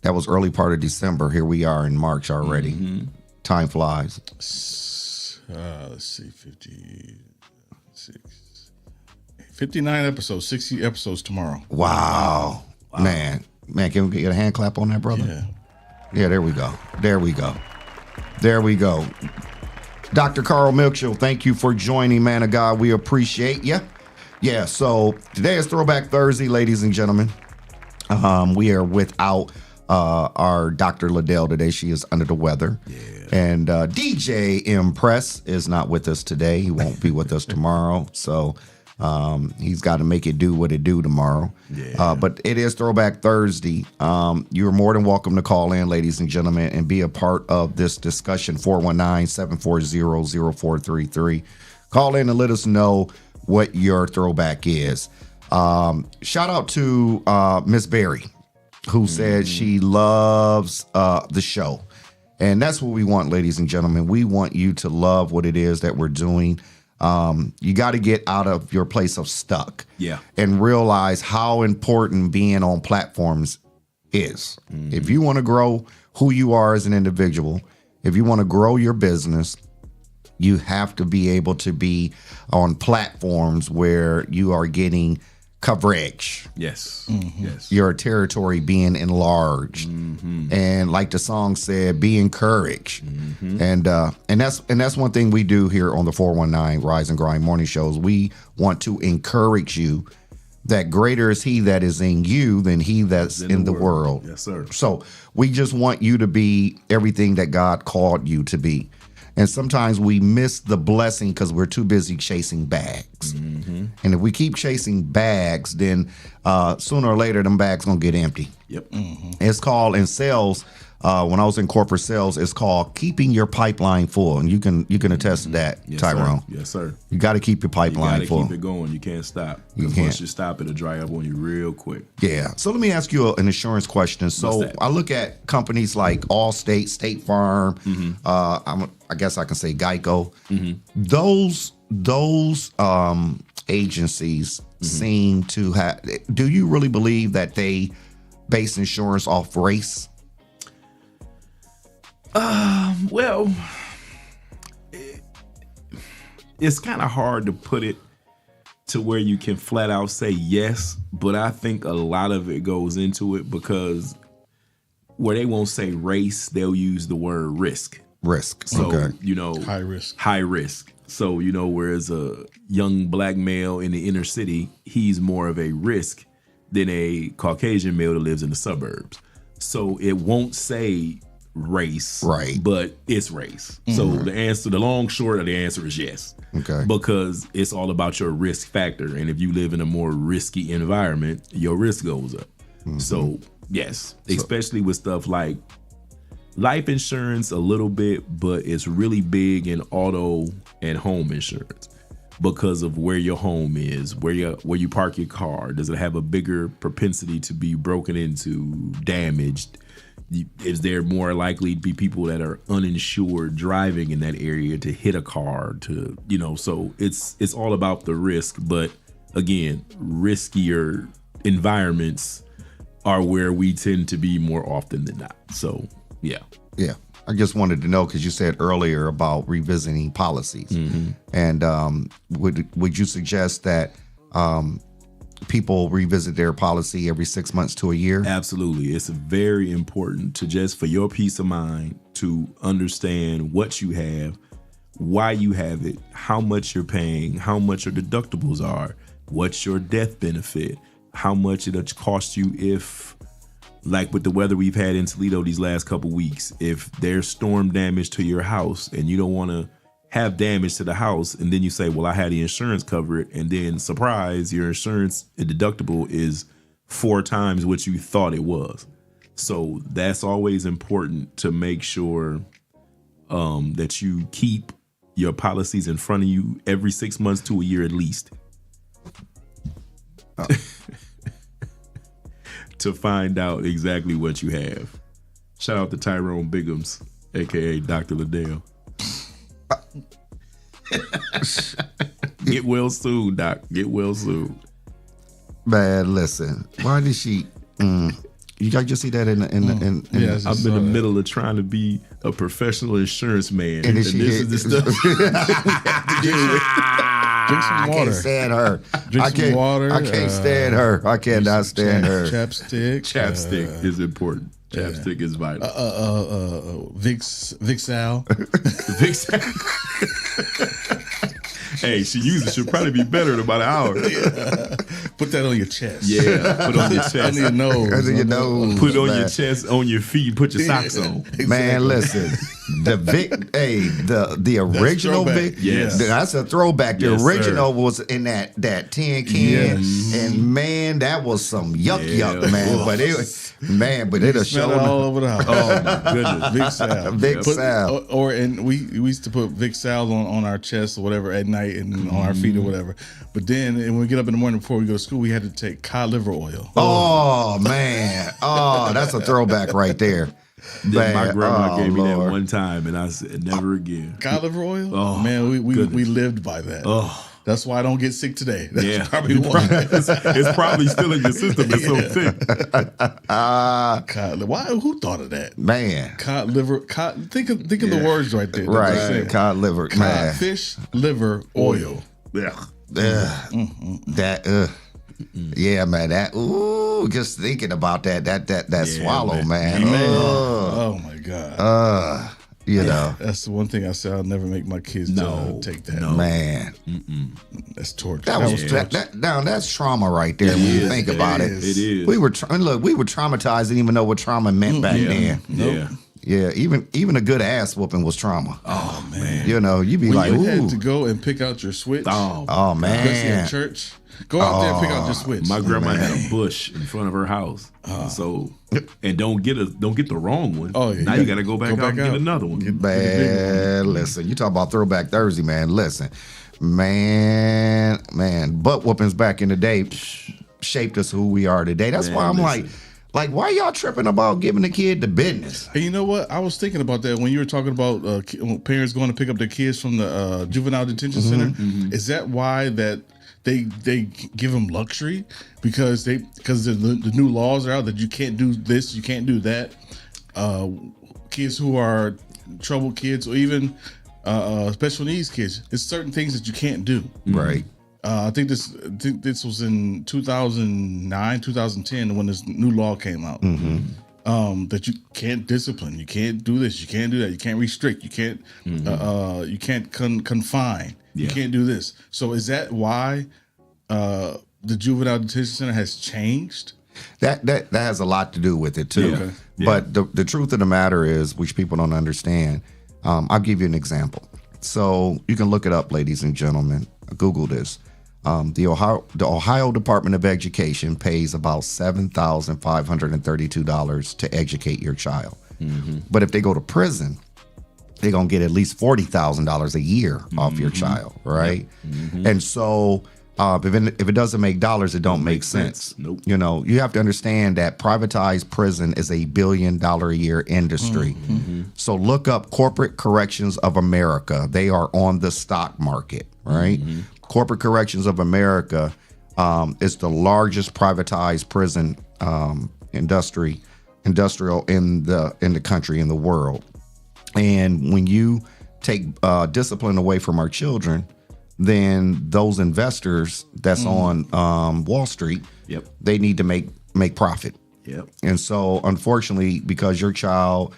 That was early part of December. Here we are in March already. Mm-hmm. Time flies. Let's see, 59 episodes, 60 episodes tomorrow. Wow. Man, can we get a hand clap on that, brother? Yeah, there we go. There we go. Dr. Carl Milkshill, thank you for joining, man of God. We appreciate you. Yeah, so today is Throwback Thursday, ladies and gentlemen. We are without our Dr. LaDale today. She is under the weather. Yeah. And DJ Impress is not with us today. He won't be with us tomorrow. So he's got to make it do what it do tomorrow. Yeah. But it is Throwback Thursday. You're more than welcome to call in, ladies and gentlemen, and be a part of this discussion. 419-740-0433. Call in and let us know what your throwback is. Shout out to Miss Berry, who said she loves the show. And that's what we want, ladies and gentlemen. We want you to love what it is that we're doing. You got to get out of your place of stuck and realize how important being on platforms is. Mm-hmm. If you want to grow who you are as an individual, if you want to grow your business, you have to be able to be on platforms where you are getting coverage. Yes. Mm-hmm. Yes. Your territory being enlarged. Mm-hmm. And like the song said, be encouraged. Mm-hmm. And that's one thing we do here on the 419 Rise and Grind Morning Shows. We want to encourage you that greater is he that is in you than he that's in the world. Yes, sir. So we just want you to be everything that God called you to be. And sometimes we miss the blessing because we're too busy chasing bags. Mm-hmm. And if we keep chasing bags, then sooner or later, them bags going to get empty. Yep. Mm-hmm. It's called in sales. When I was in corporate sales, it's called keeping your pipeline full. And you can attest to that, yes, Tyrone. Sir. Yes, sir. You got to keep your pipeline full. You got to keep it going. You can't stop. You can't. Once you stop, it'll dry up on you real quick. Yeah. So let me ask you an insurance question. So I look at companies like Allstate, State Farm. Mm-hmm. I guess I can say Geico. Mm-hmm. Those agencies seem to have. Do you really believe that they base insurance off race? Well, it's kind of hard to put it to where you can flat out say yes, but I think a lot of it goes into it because where they won't say race, they'll use the word risk. Risk. So, okay. High risk. High risk. So, whereas a young black male in the inner city, he's more of a risk than a Caucasian male that lives in the suburbs. So it won't say race, right? But it's race. So the long short of the answer is yes. Okay. Because it's all about your risk factor. And if you live in a more risky environment, your risk goes up. So yes, especially with stuff like life insurance a little bit, but it's really big in auto and home insurance because of where your home is, where you park your car. Does it have a bigger propensity to be broken into, damaged? Is there more likely to be people that are uninsured driving in that area to hit a car? So it's all about the risk. But again, riskier environments are where we tend to be more often than not. So yeah. I just wanted to know because you said earlier about revisiting policies, and would you suggest that people revisit their policy every 6 months to a year? Absolutely. It's very important to just for your peace of mind to understand what you have, why you have it, how much you're paying, how much your deductibles are, what's your death benefit, how much it'll cost you if, like with the weather we've had in Toledo these last couple weeks, if there's storm damage to your house and you don't want to have damage to the house, and then you say, well, I had the insurance cover it, and then surprise, your insurance deductible is 4 times what you thought it was. So that's always important to make sure that you keep your policies in front of you every 6 months to a year at least. To find out exactly what you have. Shout out to Tyrone Biggums, aka Dr. LaDale. Get well soon, Doc. Get well soon. Man, listen. Why did she? You guys just see that in Yes, I'm in the middle of trying to be a professional insurance man, and this is the stuff. Drink some water. I can't stand her. Drink some water. I can't stand her. I cannot stand her. Chapstick. Chapstick is important. Chapstick is vital. Vixal. Hey, she'll probably be better in about an hour. Yeah. Put that on your chest. Yeah, put it on your chest. Under your nose. Under your nose. Put it on your chest, on your feet, put your socks on. Exactly. Man, listen. The original Vic. Yes. That's a throwback. The Yes, original was in that tin can. Yes. And man, that was some yuck, man. But it'll Smell show it all over the house. Oh my goodness. Vic Sal. Vic Sal. And we used to put Vic Sal on our chest or whatever at night and on our feet or whatever. But then when we get up in the morning before we go to school, we had to take cod liver oil. Oh man. Oh, that's a throwback right there. Then my Man, grandma gave me that Lord. one time, and I said, never again. Cod liver oil? Oh, man, we goodness. lived by that. Oh. That's why I don't get sick today. That's Yeah, probably why. it's probably still in your system. It's so thick. Cod liver. Why? Who thought of that? Man. Cod liver. Cod. Think of the words right there. Right. Cod liver. Man. Codfish liver oil. Yeah. Yeah, man. Just thinking about that swallow, man. Oh my God. You know. That's the one thing I say. I'll never make my kids take that. No. Man. That's torture. That's trauma right there. When you think about it, It is. we were traumatized, didn't even know what trauma meant back then. Yeah. Yeah, even a good ass whooping was trauma. Oh man. You know, you'd be When like, you ooh. had to go and pick out your switch. Oh Especially man. at church. Go out there and pick out your switch. My grandma had a bush in front of her house. So, and don't get the wrong one. Oh, yeah. Now you got to go back out and get another one. Man, listen, you talk about Throwback Thursday, man. Listen, man, butt whoopings back in the day shaped us who we are today. That's why I'm like, why y'all tripping about giving the kid the business? And you know what? I was thinking about that when you were talking about parents going to pick up their kids from the juvenile detention center. Is that why that they give them luxury because the new laws are out that you can't do this, you can't do that. Kids who are troubled kids or even special needs kids, there's certain things that you can't do. Right. I think this was in 2009, 2010 when this new law came out. that you can't discipline, you can't do this, you can't do that, you can't restrict, you can't confine, you can't do this. So is that why the juvenile detention center has changed? That has a lot to do with it too. Okay. But the truth of the matter is, which people don't understand, I'll give you an example. So you can look it up, ladies and gentlemen. Google this. The Ohio Department of Education pays about $7,532 to educate your child. But if they go to prison, they're gonna get at least $40,000 a year off your child, right? And so if it doesn't make dollars, it don't make sense. Nope. You know, you have to understand that privatized prison is a $1 billion a year industry. So look up Corporate Corrections of America. They are on the stock market, right? Corporate Corrections of America is the largest privatized prison industrial in the country, in the world. And when you take discipline away from our children, then those investors that's on Wall Street, they need to make profit. And so, unfortunately, because your child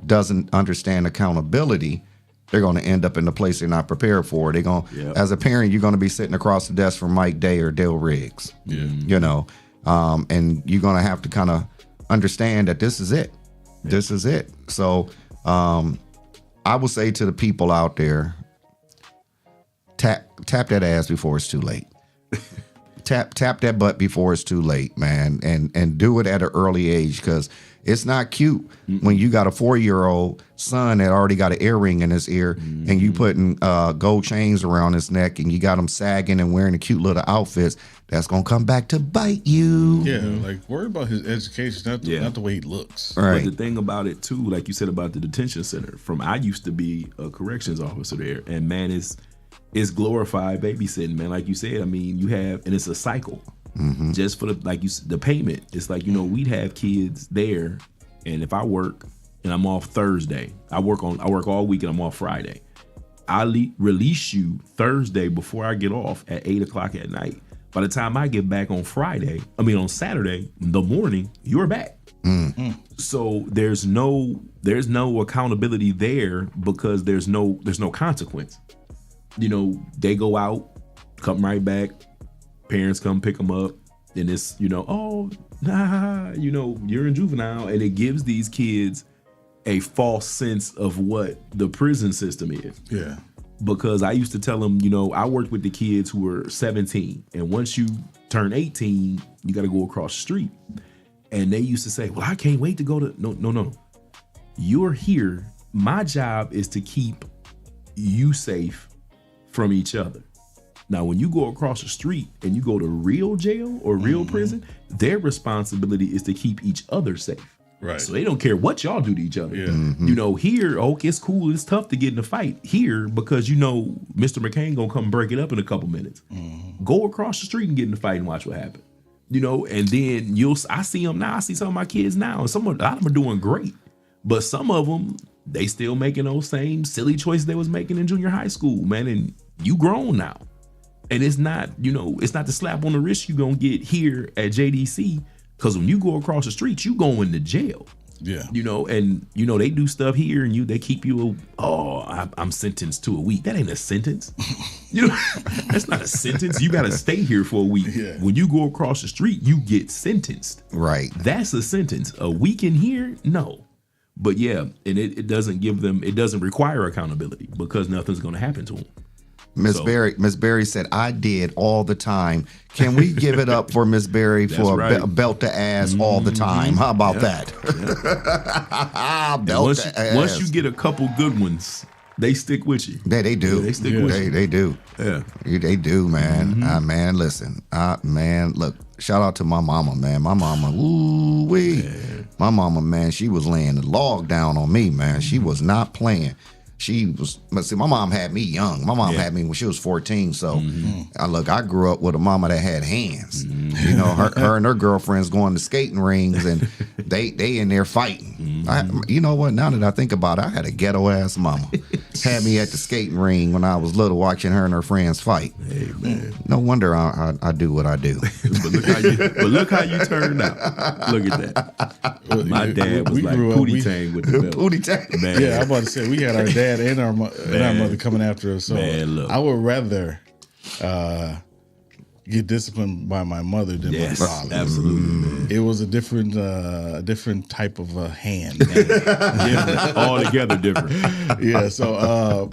doesn't understand accountability, they're going to end up in the place they're not prepared for. They're going, as a parent, you're going to be sitting across the desk from Mike Day or Dale Riggs. You know, and you're going to have to kind of understand that this is it. This is it. So, I would say to the people out there, tap that ass before it's too late. tap that butt before it's too late, man, and do it at an early age, because it's not cute when you got a 4-year-old son that already got an earring in his ear, and you putting gold chains around his neck, and you got him sagging and wearing the cute little outfits. That's gonna come back to bite you. Yeah, like worry about his education, not the way he looks. Right. But the thing about it too, like you said about the detention center, I used to be a corrections officer there, and man, it's glorified babysitting, man. Like you said, I mean, you have, and it's a cycle. Just for the payment. It's like, you know, we'd have kids there, and if I work and I'm off Thursday, I work all week and I'm off Friday. I release you Thursday before I get off at 8:00 at night. By the time I get back on Saturday, the morning, you're back. So there's no accountability there, because there's no consequence. You know, they go out, come right back, parents come pick them up, and it's, you know, oh, nah, you know, you're in juvenile, and it gives these kids a false sense of what the prison system is. Yeah. Because I used to tell them, you know, I worked with the kids who were 17, and once you turn 18, you got to go across the street. And they used to say, well, I can't wait to go to, no. You're here. My job is to keep you safe from each other. Now, when you go across the street and you go to real jail or real prison, their responsibility is to keep each other safe. Right. So they don't care what y'all do to each other. You know, here, it's cool. It's tough to get in a fight here because, you know, Mr. McCain gonna come break it up in a couple minutes. Go across the street and get in the fight and watch what happens. You know, and then I see them now. I see some of my kids now, and a lot of them are doing great. But some of them, they still making those same silly choices they was making in junior high school, man. And you grown now. And it's not, you know, it's not the slap on the wrist you gonna get here at JDC. Because when you go across the street, you go into jail. Yeah. You know, and, you know, they do stuff here and they keep you, I'm sentenced to a week. That ain't a sentence. You know, that's not a sentence. You got to stay here for a week. Yeah. When you go across the street, you get sentenced. Right. That's a sentence. A week in here? No. But yeah, and it doesn't require accountability because nothing's going to happen to them. Miss Berry said, I did all the time. Can we give it up for Miss Berry for a belt to ass all the time? How about that? Belt to ass. Once you get a couple good ones, they stick with you. They do. Yeah, they stick with you. They do. Yeah. They do, man. Man, listen. Man, look, shout out to my mama, man. My mama, ooh-wee. Yeah. My mama, man, she was laying the log down on me, man. She was not playing. But see, my mom had me young. My mom had me when she was 14. So, I grew up with a mama that had hands. You know, her and her girlfriends going to skating rings, and they in there fighting. You know what? Now that I think about it, I had a ghetto ass mama. had me at the skating ring when I was little, watching her and her friends fight. Hey man, no wonder I do what I do. but look how you turned out. Look at that. My dad was like Pootie Tang with the belt. Pootie Tang. Man. Yeah, I'm about to say we had our dad and our mother coming after us. So I would rather get disciplined by my mother than my father. Absolutely, man. It was a different type of hand. Different. Altogether different. Yeah. So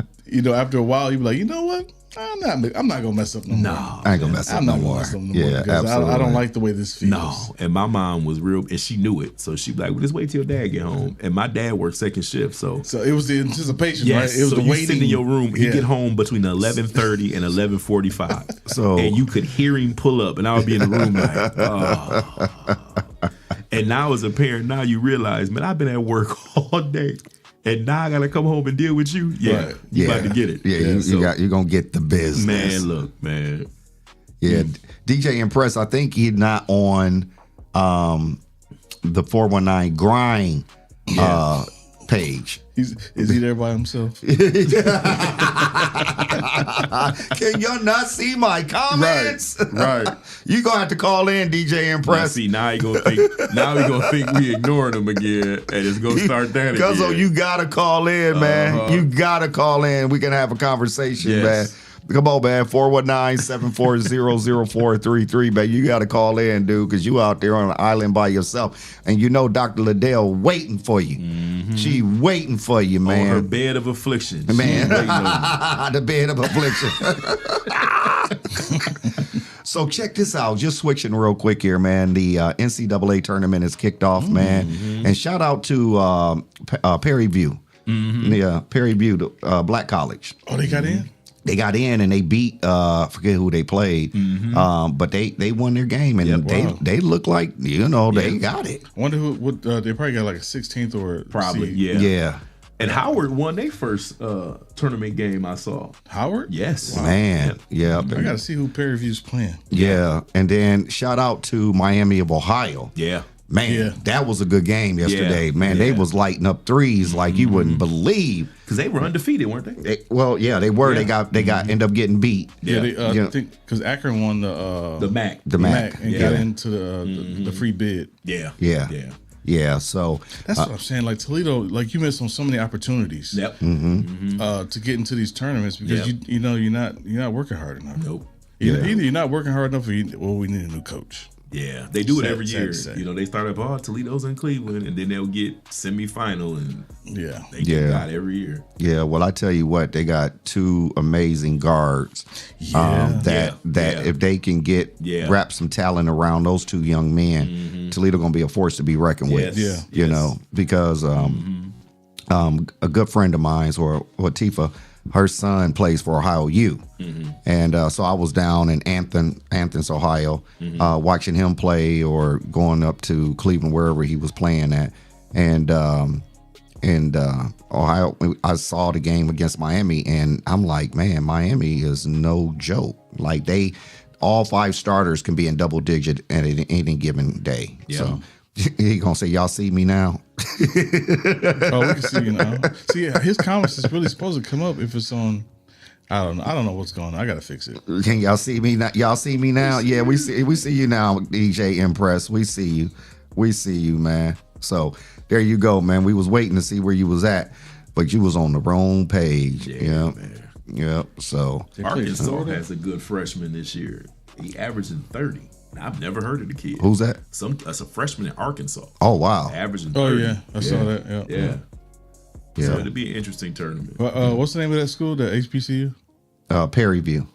after a while, you be like, you know what? I'm not gonna mess up no more. I ain't gonna mess up no more. Yeah, absolutely. I don't like the way this feels. No, and my mom was real, and she knew it. So she be like, well, just wait till your dad get home. And my dad worked second shift, so it was the anticipation, right? It was so the you waiting. sit in your room. He get home between 11:30 and 11:45. And you could hear him pull up, and I would be in the room like, oh. And now as a parent, now you realize, man, I've been at work all day. And now I gotta come home and deal with you. Yeah, right. You about to get it. Yeah, you're gonna get the business. Man, look, man. Yeah, DJ Impress. I think he's not on the 419 grind page. Is he there by himself? Can y'all not see my comments? Right. You gonna have to call in, DJ Impress. Now he gonna think we ignoring him again, and it's gonna start that again. Cuzzo, you gotta call in, man. You gotta call in. We can have a conversation, man. Come on, man. 419-740-0433, man. You got to call in, dude, because you out there on an island by yourself. And you know Dr. LaDale waiting for you. Mm-hmm. She waiting for you, man. On her bed of affliction. Man. The bed of affliction. So check this out. Just switching real quick here, man. The NCAA tournament is kicked off, man. And shout out to Perry View. Yeah, Perry View, Black College. Oh, they got in? They got in and they beat forget who they played, but they won their game and they look like they got it. I wonder what they probably got like a 16th or probably seed. Yeah. And Howard won their first tournament game I saw. Howard? Yes. Wow. Man, yeah. I got to see who Perry View's playing. Yeah, and then shout out to Miami of Ohio. Yeah. Man, that was a good game yesterday. Man, they was lighting up threes like you wouldn't believe. Because they were undefeated, weren't they? They were. Yeah. They got end up getting beat. Yeah, I think because Akron won the MAC. And got into the free bid. Yeah. So that's what I'm saying. Like Toledo, like you missed on so many opportunities. Yep. To get into these tournaments because you're not working hard enough. Nope. Either you're not working hard enough, or we need a new coach. Yeah, they do it every year. They start up, Toledo's in Cleveland, and then they'll get semifinal, and they get got every year. Yeah, well, I tell you what, they got two amazing guards. That if they can wrap some talent around those two young men, Toledo gonna be a force to be reckoned with. You know, because a good friend of mine, or Tifa, her son plays for Ohio U. And so I was down in Athens, Ohio, watching him play or going up to Cleveland, wherever he was playing at. And Ohio, I saw the game against Miami, and I'm like, man, Miami is no joke. Like all five starters can be in double digit at any given day. Yeah. So he gonna say, y'all see me now? Oh, we can see you now. See, his comments is really supposed to come up if it's on. I don't know what's going on. I gotta fix it. Can y'all see me now? Y'all see me now? Yeah, we see you now, DJ Impress. We see you, man. So there you go, man. We was waiting to see where you was at, but you was on the wrong page. Yeah, man. Yep. So Arkansas has a good freshman this year. He averaging 30. I've never heard of the kid. Who's that? That's a freshman in Arkansas. Oh wow. Averaging 30. Oh yeah, I saw that. Yeah. So it'll be an interesting tournament. What's the name of that school? The HBCU? Perry View.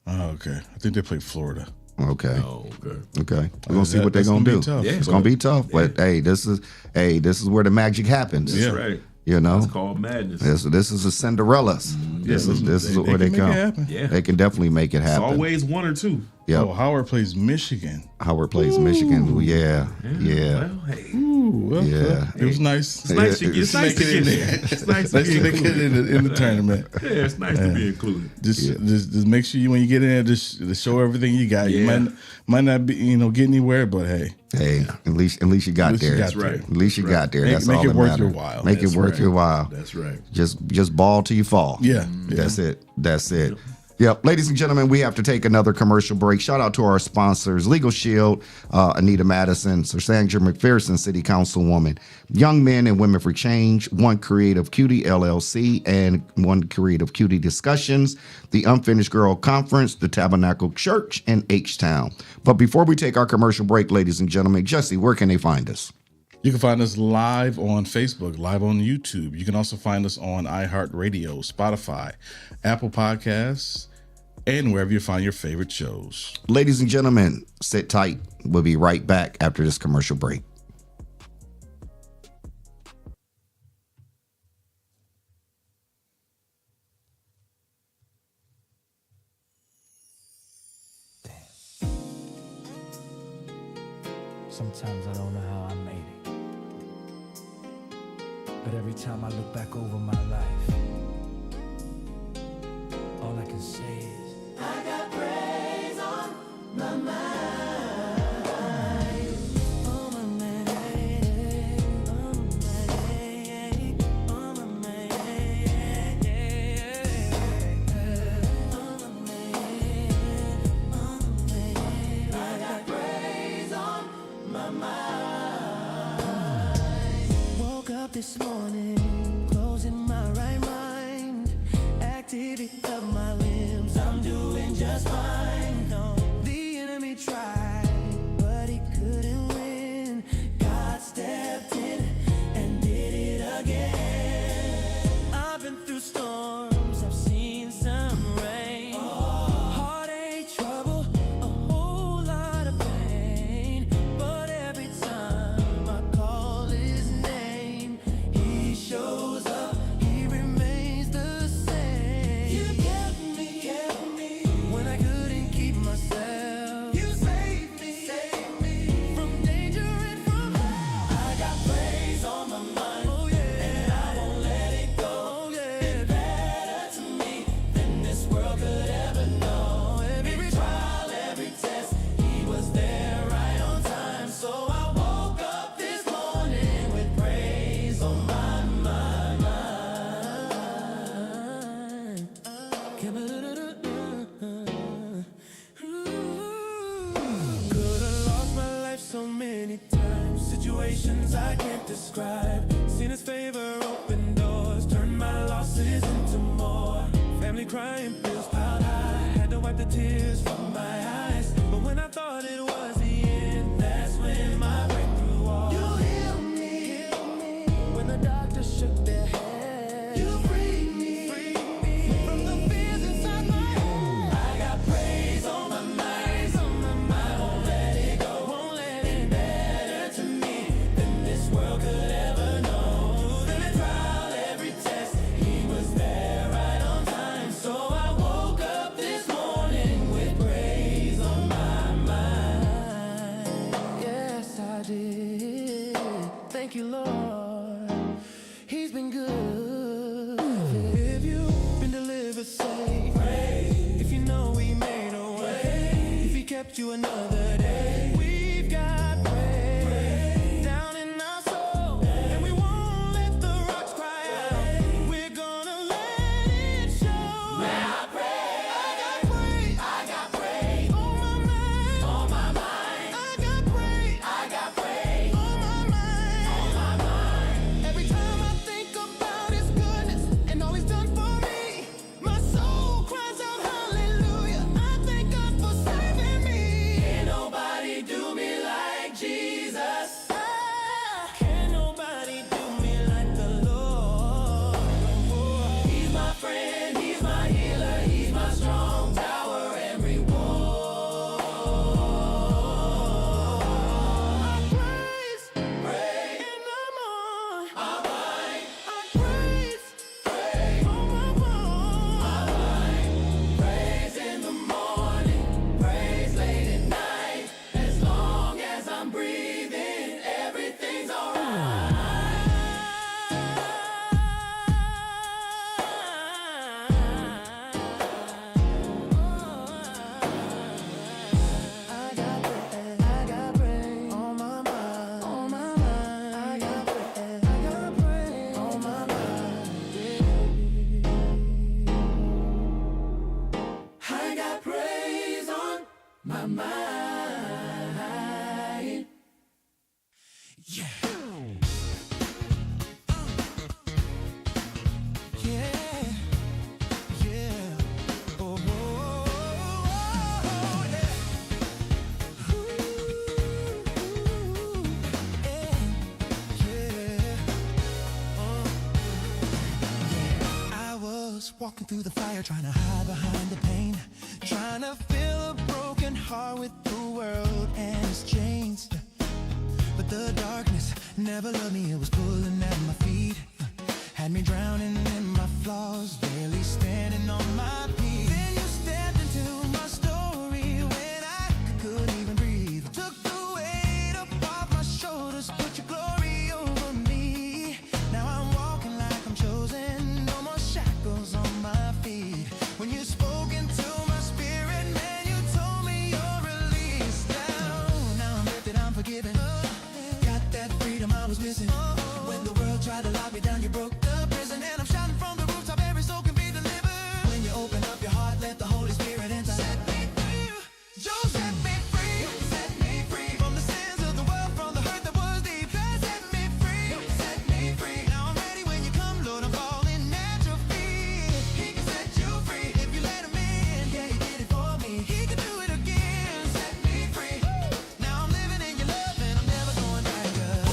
Oh, okay. I think they play Florida. Okay. Oh, okay. Okay. We're gonna see what they're gonna do. It's gonna be tough, but hey, this is where the magic happens. That's right. You know, it's called madness. This is a Cinderella. This is they where they can make come. it happen. Yeah. They can definitely make it It's happen. always one or two. Yep. Oh, Howard plays Michigan. Howard plays Michigan. Yeah. Well, hey. Ooh, well, Yeah. it was nice. It's nice to It's make it in there. there. It's nice to Nice be to make it included. in the tournament. Yeah, it's nice to be included. Just make sure when you get in there, just show everything you got. You Yeah. might not be get anywhere, but hey, At least you got there. got That's right. there. At least you got there. That's Make all it that worth matters. your while. Make That's it worth right. your while. That's right. Just ball till you fall. Yeah. That's it. That's it. Yep. Ladies and gentlemen, we have to take another commercial break. Shout out to our sponsors, Legal Shield, Anita Madison, Sir Sandra McPherson, City Councilwoman, Young Men and Women for Change, One Creative Cutie LLC, and One Creative Cutie Discussions, the Unfinished Girl Conference, the Tabernacle Church, and H-Town. But before we take our commercial break, ladies and gentlemen, Jesse, where can they find us? You can find us live on Facebook, live on YouTube. You can also find us on iHeartRadio, Spotify, Apple Podcasts, and wherever you find your favorite shows. Ladies and gentlemen, sit tight. We'll be right back after this commercial break. Sometimes I don't know how I made it. But every time I look back over my life, all I can say is, I got praise on my mind. On my mind. On my mind. On my mind. On my mind. I got praise on my mind. Woke up this morning, closing my right mind. Activity of my limbs, I'm doing just fine. No, the enemy tried, but he couldn't win. God stepped in and did it again. I've been through storms, I've seen some rain. Heartache, trouble, a whole lot of pain. But every time I call his name, he shows up, he remains the same. You kept me when I couldn't keep myself. You saved me from danger and from hell. I got praise on my mind, and I won't let it go. Been better to me than this world could ever know. Every trial, every test, he was there right on time. So I woke up this morning with praise on my mind. Could've lost my life so many times. Situations I can't describe. Seen his favor open doors, turned my losses into more. Family crying, bills piled high. Had to wipe the tears from my eyes. But when I thought it was the end, that's when my breakthrough was. You healed me when the doctor shook their head. You freed me from the fears inside. mind. Yeah. Walking through the fire, trying to hide behind the pain, trying to fill a broken heart with the world and its chains. But the darkness never loved me, it was pulling at my feet, had me drowning in my flaws, barely standing on my feet. Then you stepped into my story when I couldn't even breathe. Took the weight up off my shoulders, put your glory over me. Now I'm walking like I'm chosen, no more shackles on my feet. When you spoke into my spirit, man, you told me you're released. Now I'm lifted, I'm forgiven. Got that freedom I was missing. When the world tried to lock me down, you broke the prison, and I'm shouting from the rooftop, every soul can be delivered. When you open up your heart, let the Holy Spirit enter. Set me free, Joe, set me free. Set me free from the sins of the world, from the hurt that was deep. Set me free, set me free. Now I'm ready when you come, Lord, I'm falling at your feet. He can set you free if you let him in. Yeah, he did it for me, he can do it again. Set me free, now I'm living in your love and I'm never going back up.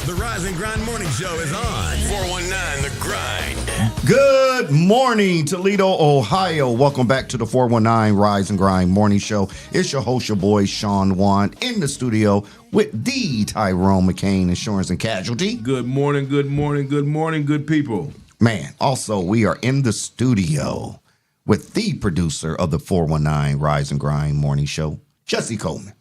The Rise and Grind Morning Show is on 419 The Grind. Good morning, Toledo, Ohio. Welcome back to the 419 Rise and Grind Morning Show. It's your host, your boy, Shawn Juan, in the studio with the Tyrone, McCain, Insurance and Casualty. Good morning, good morning, good morning, good people. Man, also, we are in the studio with the producer of the 419 Rise and Grind Morning Show, Jesse Coleman.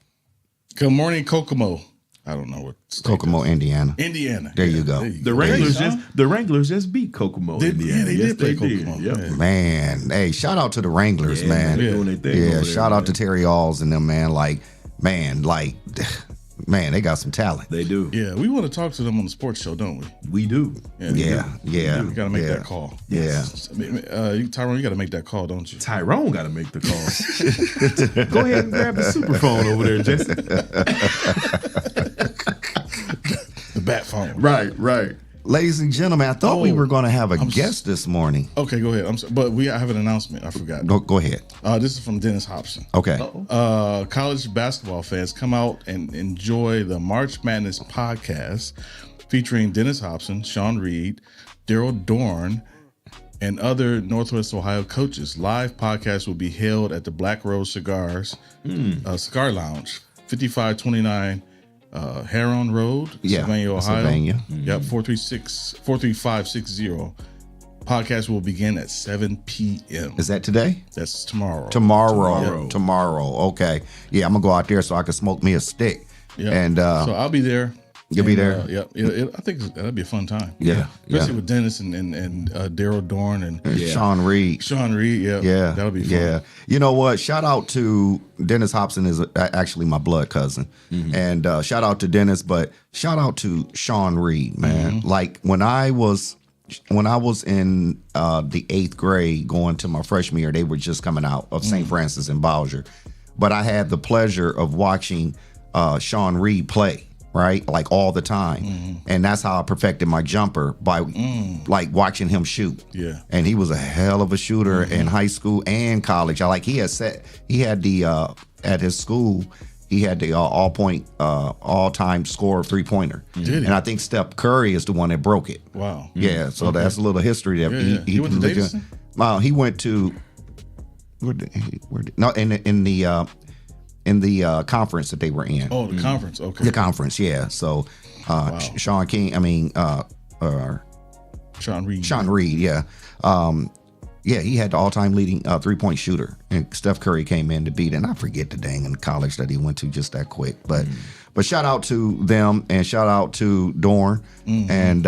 Good morning, Kokomo. I don't know what state Kokomo, Indiana. Indiana. There you go. The Wranglers just beat Kokomo, Indiana. Yeah, they yes, did play they Kokomo. did. Yep. Yeah. Man, hey, shout out to the Wranglers, Yeah, man. they doing their thing over Yeah, there, shout out man. to Terry Alls and them, man. Man, they got some talent. They do. Yeah, we want to talk to them on the sports show, don't we? We do. Yeah. We got to make that call. Yeah. Tyrone, you got to make that call, don't you? Tyrone got to make the call. Go ahead and grab the super phone over there, Jesse. The bat phone. Right. Ladies and gentlemen, I thought we were going to have a guest this morning. Okay, go ahead. I'm sorry, but I have an announcement. I forgot. Go ahead. This is from Dennis Hobson. Okay. College basketball fans, come out and enjoy the March Madness podcast featuring Dennis Hobson, Shawn Reed, Daryl Dorn, and other Northwest Ohio coaches. Live podcast will be held at the Black Rose Cigar Lounge, 5529 Heron Road, Sylvania, Ohio. Yep, 43560. Podcast will begin at 7 p.m. Is that today? That's tomorrow. Tomorrow. Okay. Yeah, I'm going to go out there so I can smoke me a stick. Yeah. And so I'll be there. You'll be there? Yep. I think that'll be a fun time. Yeah. Especially with Dennis and Daryl Dorn and Shawn Reed. Yeah. That'll be fun. Yeah. You know what? Shout out to Dennis Hobson is actually my blood cousin. Mm-hmm. And shout out to Dennis, but shout out to Shawn Reed, man. Mm-hmm. Like when I was in the 8th grade going to my freshman year, they were just coming out of St. Francis and Bowser. But I had the pleasure of watching Shawn Reed play. Right, like all the time, and that's how I perfected my jumper by like watching him shoot. Yeah, and he was a hell of a shooter in high school and college. At his school, he had the all-time score 3-pointer. Did he? And I think Steph Curry is the one that broke it. Wow. Yeah, so that's a little history that he went to Davidson? He went to in the conference that they were in. Oh, the conference. Okay. The conference, yeah. So, Shawn Reed, yeah. He had the all-time leading 3-point shooter, and Steph Curry came in to beat it. And I forget the dang college that he went to just that quick. But shout out to them, and shout out to Dorn, and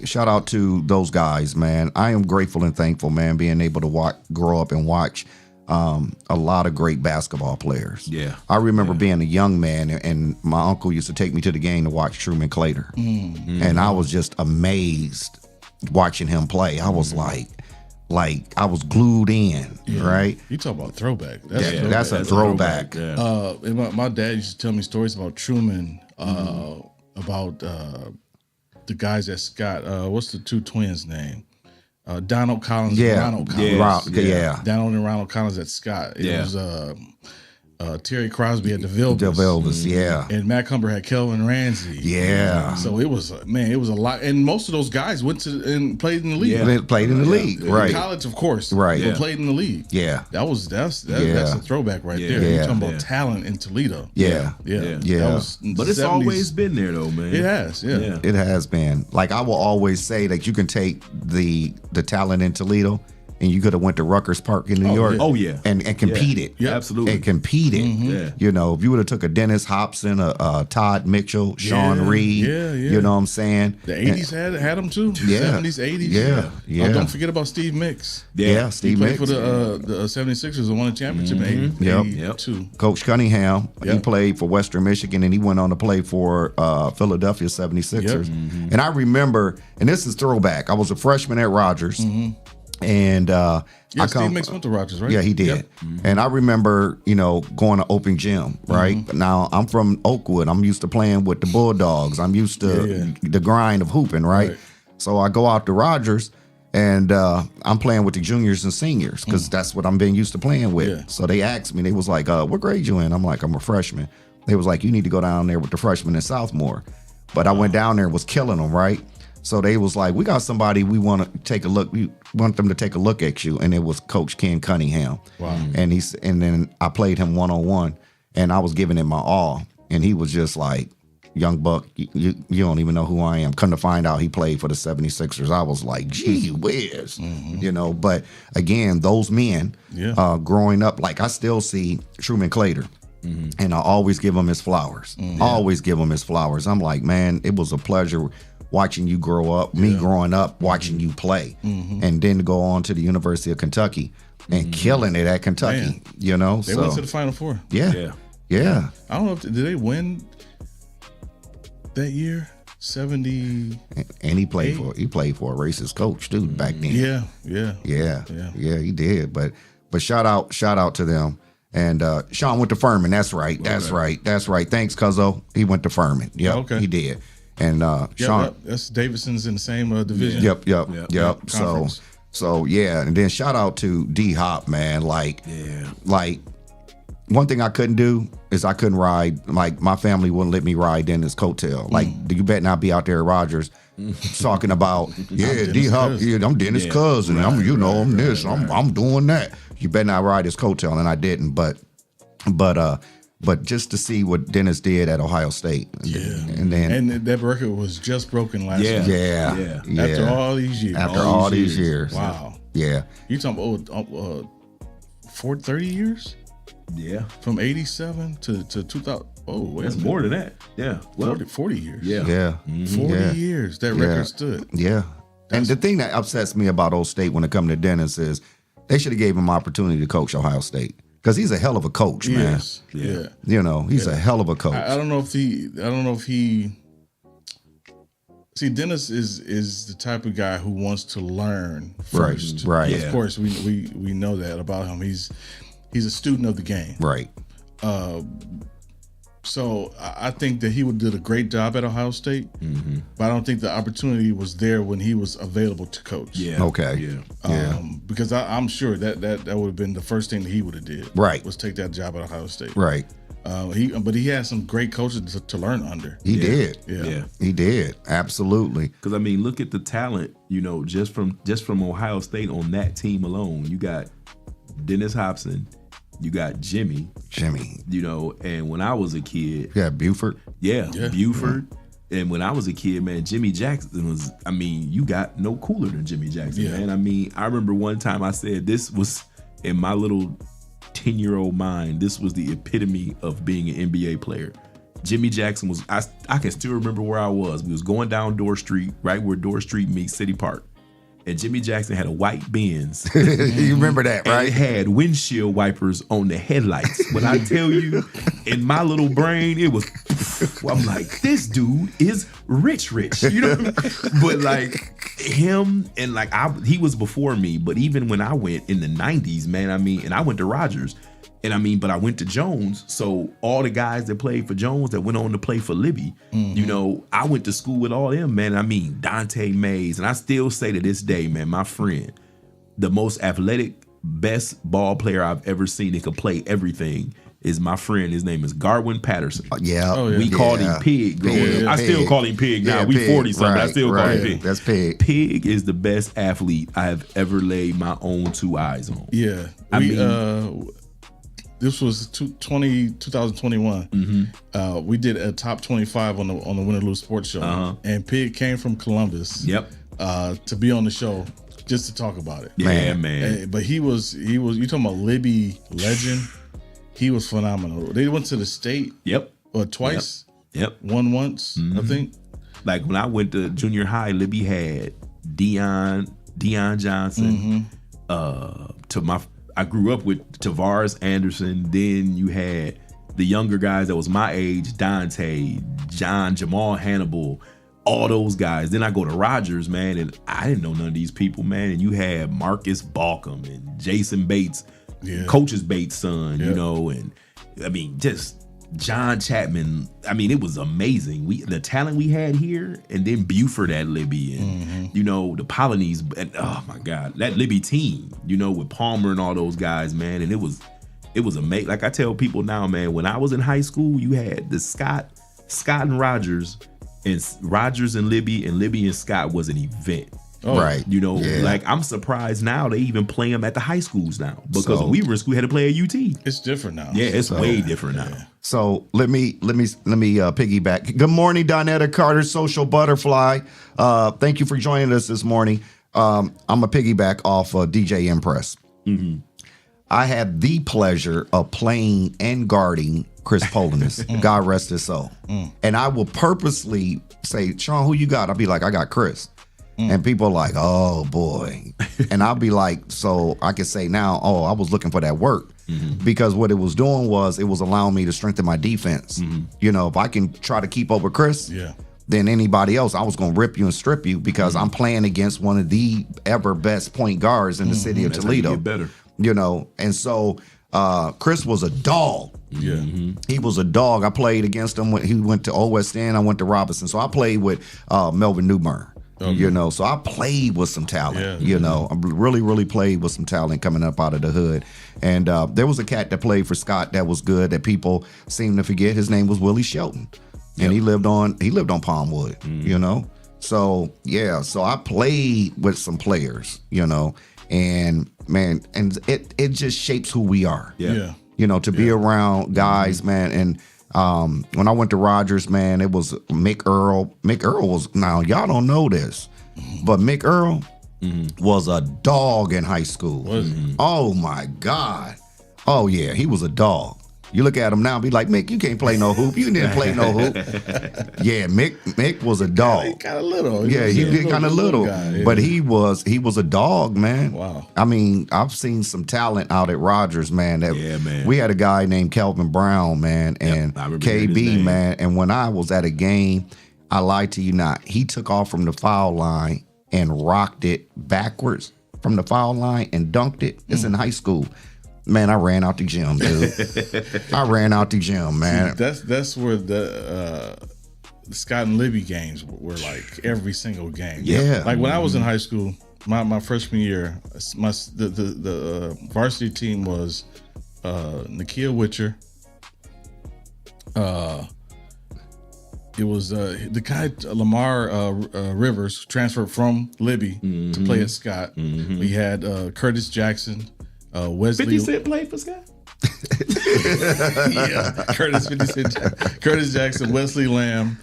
shout out to those guys, man. I am grateful and thankful, man, being able to grow up and watch a lot of great basketball players. Yeah. I remember being a young man, and my uncle used to take me to the game to watch Truman Claytor. And I was just amazed watching him play. I was like, like I was glued in, right? You talk about throwback. That's a throwback. Yeah. And my dad used to tell me stories about Truman, about the guys at Scott. What's the two twins' name? Donald Collins and Ronald Collins. Donald and Ronald Collins at Scott. It was Terry Crosby at the Vilvas. And Matt Cumber had Kelvin Ramsey. So it was a lot. And most of those guys went to and played in the league. They played in the league, right? In college, of course, right? But played in the league. That's a throwback right there. You're talking about talent in Toledo. But it's always been there, though, man. It has, It has been. Like I will always say that you can take the talent in Toledo. And you could have went to Rutgers Park in New York. And competed. Absolutely. And competed. You know, if you would have took a Dennis Hobson, a Todd Mitchell, Sean Reed, you know what I'm saying? The 80s had them too. 70s, 80s. Don't forget about Steve Mix. Steve Mix. He played for the 76ers and won a championship in 82. Coach Cunningham, he played for Western Michigan and he went on to play for Philadelphia 76ers. And I remember, and this is throwback, I was a freshman at Rogers. And Steve Mix went to Rogers, right? Yeah, he did. And I remember, you know, going to open gym, right? But now I'm from Oakwood. I'm used to playing with the Bulldogs. I'm used to the grind of hooping, right? So I go out to Rogers and I'm playing with the juniors and seniors because that's what I'm being used to playing with. So they asked me, they was like, what grade you in? I'm like, I'm a freshman. They was like, you need to go down there with the freshmen and sophomore. But I went down there and was killing them, right? So they was like, we got somebody we want to take a look. We want them to take a look at you. And it was Coach Ken Cunningham. Wow. And then I played him one-on-one and I was giving him my all. And he was just like, young buck, you don't even know who I am. Come to find out he played for the 76ers. I was like, gee whiz, you know. But again, those men growing up, like I still see Truman Claytor. And I always give him his flowers. Always give him his flowers. I'm like, man, it was a pleasure watching you grow up, me growing up, watching you play, and then to go on to the University of Kentucky and killing it at Kentucky, you know? They went to the Final Four. Yeah. I don't know did they win that year? 70. And he played for a racist coach too back then. Yeah, he did. But shout out to them. And Shawn went to Furman. That's right. That's right. Thanks, Cuzzo. He went to Furman. He did. And Shawn, that's Davidson's in the same division. Yep. So yeah, and then shout out to D Hop, man. Like one thing I couldn't do is I couldn't ride. Like my family wouldn't let me ride Dennis' coattail. Like you better not be out there at Rogers talking about D Hop. I'm Dennis' cousin. I'm I'm this. I'm doing that. You better not ride his coattail, and I didn't. But just to see what Dennis did at Ohio State. And that record was just broken last year. Yeah. After all these years. After all these years. Wow. Yeah. You talking about 30 years? Yeah. From 87 to 2000. Oh, that's more than that. Yeah. Well, 40 years. Yeah. 40 years that record stood. Yeah. And the thing that upsets me about Old State when it comes to Dennis is they should have gave him opportunity to coach Ohio State. Because he's a hell of a coach, man. Yeah. You know, he's a hell of a coach. I don't know if he see, Dennis is the type of guy who wants to learn first. Right. Of course, we know that about him. He's a student of the game. Right. So I think that he did a great job at Ohio State, but I don't think the opportunity was there when he was available to coach. Yeah. Okay. Because I'm sure that would have been the first thing that he would have did. Right. Was take that job at Ohio State. Right. But he had some great coaches to learn under. He did. Yeah. He did. Absolutely. Because I mean, look at the talent. You know, just from Ohio State on that team alone, you got Dennis Hobson. You got Jimmy. You know, and when I was a kid. Yeah, Buford. Buford. And when I was a kid, man, Jimmy Jackson was, I mean, you got no cooler than Jimmy Jackson, man. I mean, I remember one time I said this was, in my little 10-year-old mind, this was the epitome of being an NBA player. Jimmy Jackson was, I can still remember where I was. We was going down Dorr Street, right where Dorr Street meets City Park. And Jimmy Jackson had a white Benz. You remember that, right? And it had windshield wipers on the headlights. When I tell you, in my little brain, it was, I'm like, this dude is rich, you know? But like, him and like he was before me, but even when I went in the 90s, man, I mean, and I went to Rogers, and I mean, but I went to Jones, so all the guys that played for Jones that went on to play for Libby, you know, I went to school with all them, man. I mean, Dante Mays, and I still say to this day, man, my friend, the most athletic, best ball player I've ever seen that could play everything is my friend. His name is Garwin Patterson. We called him Pig. I still call him Pig now. We 40 something. I still call him Pig. That's Pig. Pig is the best athlete I have ever laid my own two eyes on. Yeah. I mean, this was 2021. We did a top 25 on the Win or Lose Sports Show, and Pig came from Columbus. To be on the show just to talk about it. Man. But he was you talking about Libby legend. He was phenomenal. They went to the state. Twice. Won once, I think. Like when I went to junior high, Libby had Deion Johnson. I grew up with Tavares Anderson. Then you had the younger guys that was my age, Dante, John, Jamal Hannibal, all those guys. Then I go to Rogers, man, and I didn't know none of these people, man. And you had Marcus Balcom and Jason Bates, Coach's Bates' son, you know, and I mean, just John Chapman. I mean, it was amazing. The talent we had here, and then Buford at Libby, and you know, the Polynese, and oh my God, that Libby team, you know, with Palmer and all those guys, man, and it was amazing. Like I tell people now, man, when I was in high school, you had the Scott and Rogers and Libby and Scott was an event. Right. You know, like I'm surprised now they even play them at the high schools now, because when we were in school, we had to play at UT. It's different now. Yeah, it's way different now. So let me piggyback. Good morning, Donetta Carter, Social Butterfly. Thank you for joining us this morning. I'm a piggyback off DJ Impress. I had the pleasure of playing and guarding Chris Polinus. God rest his soul. And I will purposely say, Shawn, who you got? I'll be like, I got Chris. And people are like, oh boy. And I'll be like, so I can say now, oh, I was looking for that work. Because what it was doing was it was allowing me to strengthen my defense. You know, if I can try to keep up with Chris, then anybody else, I was going to rip you and strip you, because I'm playing against one of the ever best point guards in the city of Toledo. How you get better. You know, and so Chris was a dog. He was a dog. I played against him when he went to Old West End. I went to Robinson. So I played with Melvin Newburn. You know, so I played with some talent. You know, I really played with some talent coming up out of the hood. And there was a cat that played for Scott that was good that people seem to forget. His name was Willie Shelton, and he lived on Palmwood. You know, so so I played with some players. You know, and man, and it just shapes who we are. You know, to be around guys, man, and. When I went to Rogers, man, it was Mick Earl. Mick Earl was, now y'all don't know this, but Mick Earl was a dog in high school. Oh my God. Oh yeah, he was a dog. You look at him now and be like, Mick, you can't play no hoop. You didn't play no hoop. Yeah, Mick was a dog. He kind of little. Yeah, he did kind of little. Guy, but he was a dog, man. Wow. I mean, I've seen some talent out at Rogers, man. Man. We had a guy named Kelvin Brown, man, and KB, man. And when I was at a game, I lied to you not, he took off from the foul line and rocked it backwards from the foul line and dunked it. It's in high school. Man, I ran out the gym, dude. I ran out the gym, man. See, that's where the Scott and Libby games were like every single game. Yeah. Like when I was in high school, my freshman year, the varsity team was Nakia Witcher. It was the guy Lamar Rivers transferred from Libby to play at Scott. We had Curtis Jackson. Wesley 50 Cent played for Scott? Curtis Jackson, Wesley Lamb,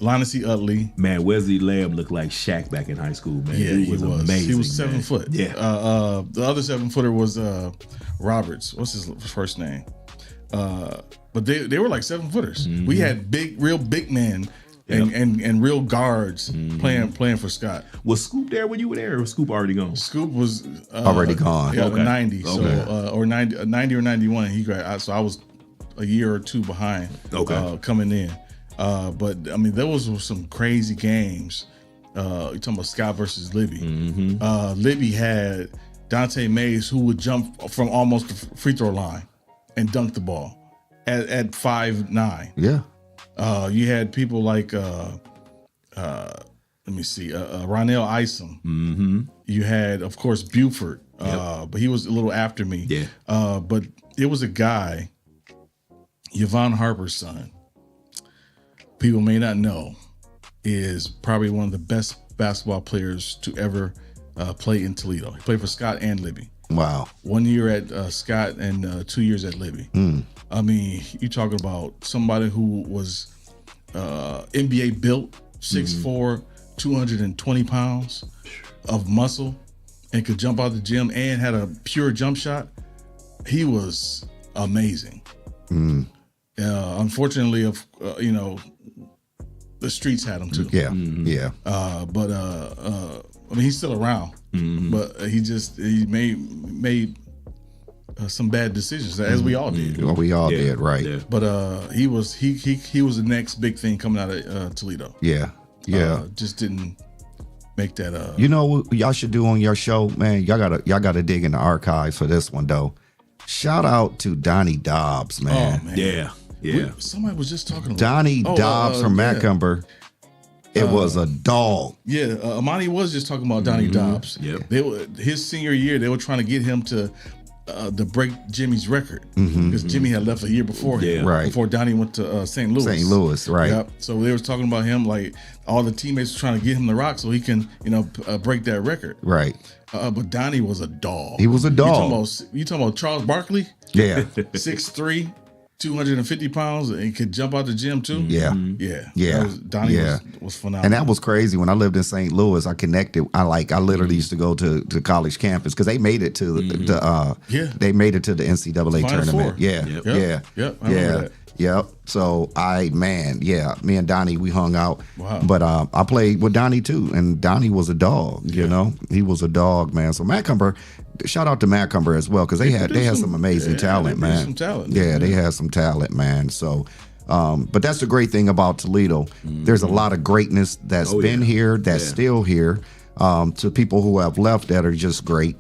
Linus E. Utley. Man, Wesley Lamb looked like Shaq back in high school, man. Yeah, he was amazing. He was 7 foot. Yeah. The other 7-footer was Roberts. What's his first name? But they were like 7-footers. We had real big men. And real guards playing for Scott. Was Scoop there when you were there, or was Scoop already gone? Scoop was already gone. Yeah, 90. So or 90 or 91. He graduated. So I was a year or two behind. Coming in. But I mean, there was some crazy games. You're talking about Scott versus Libby. Libby had Dante Mays, who would jump from almost the free throw line and dunk the ball at 5'9". Yeah. You had people like let me see, Ronell Isom. You had, of course, Buford, but he was a little after me. Yeah. But it was a guy, Yvonne Harper's son. People may not know, is probably one of the best basketball players to ever play in Toledo. He played for Scott and Libby. Wow. 1 year at Scott and 2 years at Libby. I mean, you're talking about somebody who was NBA built, 6'4", 220 pounds of muscle, and could jump out the gym and had a pure jump shot. He was amazing. Unfortunately, you know, the streets had him too. Yeah. Yeah. But I mean, he's still around, but he made some bad decisions, as we all did. Well, we all did, right? Yeah. But he was the next big thing coming out of Toledo. Yeah. Yeah. Just didn't make that. You know what y'all should do on your show, man? Y'all gotta dig in the archives for this one though. Shout out to Donnie Dobbs, man. Oh man. Yeah. Somebody was just talking about Donnie Dobbs from Macomber. It was a dog. Yeah, Amani was just talking about Donnie Dobbs. Yep. His senior year, they were trying to get him to break Jimmy's record because Jimmy had left a year before him, right. before Donnie went to St. Louis. St. Louis, right. Yep. So they were talking about him, like all the teammates were trying to get him the rock so he can, break that record. Right. But Donnie was a dog. He was a dog. You talking about Charles Barkley? Yeah. 6'3", 250 pounds, and could jump out the gym too. Yeah. Yeah. Donnie was phenomenal. And that was crazy. When I lived in St. Louis, I connected. I literally used to go to college campus because they made it to they made it to the NCAA Final tournament. Four. Yeah. Yep. I remember that. Yep. So me and Donnie, we hung out. Wow. But I played with Donnie too, and Donnie was a dog. You know, he was a dog, man. So Macomber, shout out to Macomber as well because they had some amazing talent, man. Some talent. Yeah, they had some talent, man. So. But that's the great thing about Toledo. There's a lot of greatness that's been here, that's still here. To people who have left that are just great.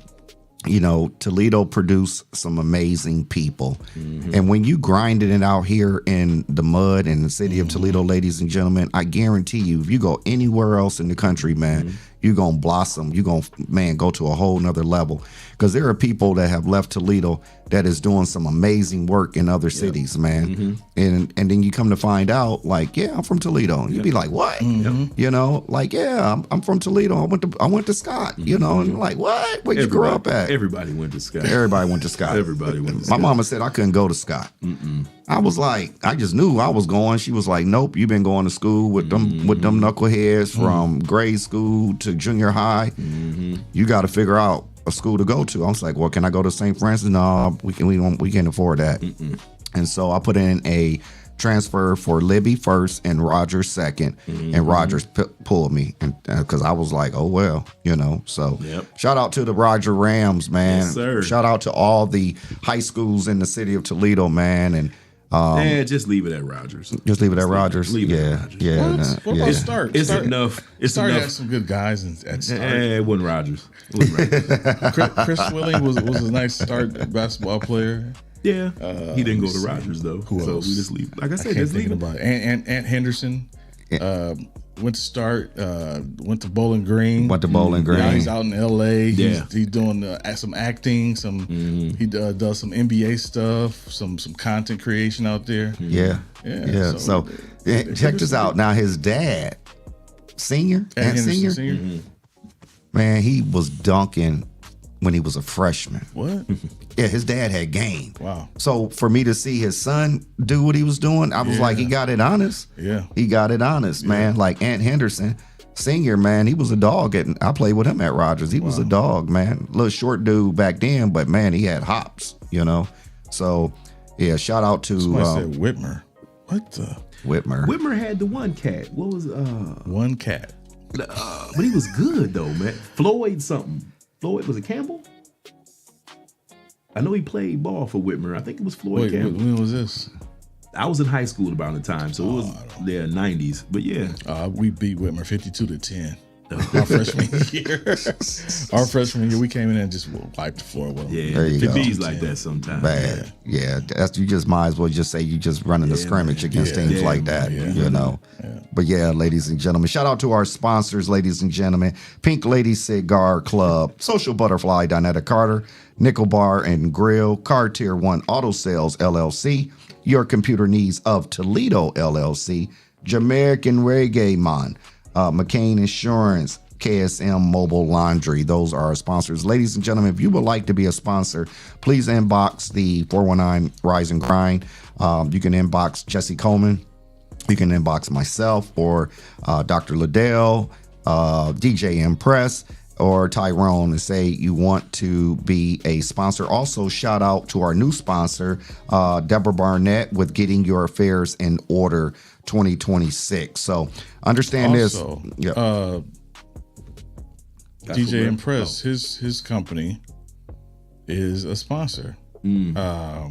You know, Toledo produced some amazing people. And when you grinding it out here in the mud in the city of Toledo, ladies and gentlemen, I guarantee you, if you go anywhere else in the country, man, you're going to blossom. You're going to, go to a whole nother level. Because there are people that have left Toledo that is doing some amazing work in other cities, man. And then you come to find out, like, I'm from Toledo. And you'd be like, what? You know, like, I'm from Toledo. I went to Scott, you know, and like, what? Where'd you grow up at? Everybody went to Scott. Everybody went to Scott. Everybody went to My Scott. mama said I couldn't go to Scott. I was like, I just knew I was going. She was like, nope, you've been going to school with them knuckleheads from grade school to junior high. You got to figure out a school to go to. I was like, well, can I go to St. Francis? No, we can't afford that. And so I put in a transfer for Libby first and Rogers second, and Rogers pulled me, and because I was like, oh well, you know. So shout out to the Roger Rams, man. Yes, sir. Shout out to all the high schools in the city of Toledo, man. And just leave it at Rogers. Just leave it at Rogers. Leave it at Rogers. What about Start? It's Start, enough. It's Start enough. had some good guys at Start. It wasn't Rogers. Chris Swilling was a nice Start basketball player. Yeah, he didn't go to Rogers though. Who else? So we just leave. Like I said, can't just leave think it. about it. And Henderson went to Start. Went to Bowling Green. Now he's out in L.A. He's doing some acting. He does some NBA stuff. Some content creation out there. Yeah. So check this out. Now his dad, Senior, man, he was dunking when he was a freshman. What? Yeah, his dad had game. Wow. So for me to see his son do what he was doing, I was like, he got it honest. Yeah. He got it honest, man. Like Ant Henderson, Senior, man, he was a dog. I played with him at Rogers. He was a dog, man. Little short dude back then, but man, he had hops, you know. So, yeah, shout out to Somebody said Whitmer. What the? Whitmer. Whitmer had the one cat. What was one cat? But he was good though, man. Floyd something. Floyd, was it Campbell? I know he played ball for Whitmer. I think it was Floyd Campbell. When was this? I was in high school about the time, so it was 90s. But yeah, we beat Whitmer 52-10. our freshman year. Our freshman year, we came in and just wiped the floor with them. Yeah, There you it go. bees like that sometimes. Bad. Yeah. That's, you just might as well just say you just running a scrimmage against teams like that, you know. But yeah, ladies and gentlemen, shout out to our sponsors, ladies and gentlemen. Pink Lady Cigar Club, Social Butterfly, Donetta Carter, Nickel Bar and Grill, Car Tier 1 Auto Sales, LLC, Your Computer Needs of Toledo, LLC, Jamaican Reggae Man, McCain Insurance, KSM Mobile Laundry. Those are our sponsors. Ladies and gentlemen, if you would like to be a sponsor, please inbox the 419 Rise and Grind. You can inbox Jesse Coleman. You can inbox myself or Dr. LaDale, DJ Impress, or Tyrone and say you want to be a sponsor. Also, shout out to our new sponsor, Deborah Barnett, with Getting Your Affairs in Order 2026. So understand Also, this. Yeah. DJ Impress, his company is a sponsor. I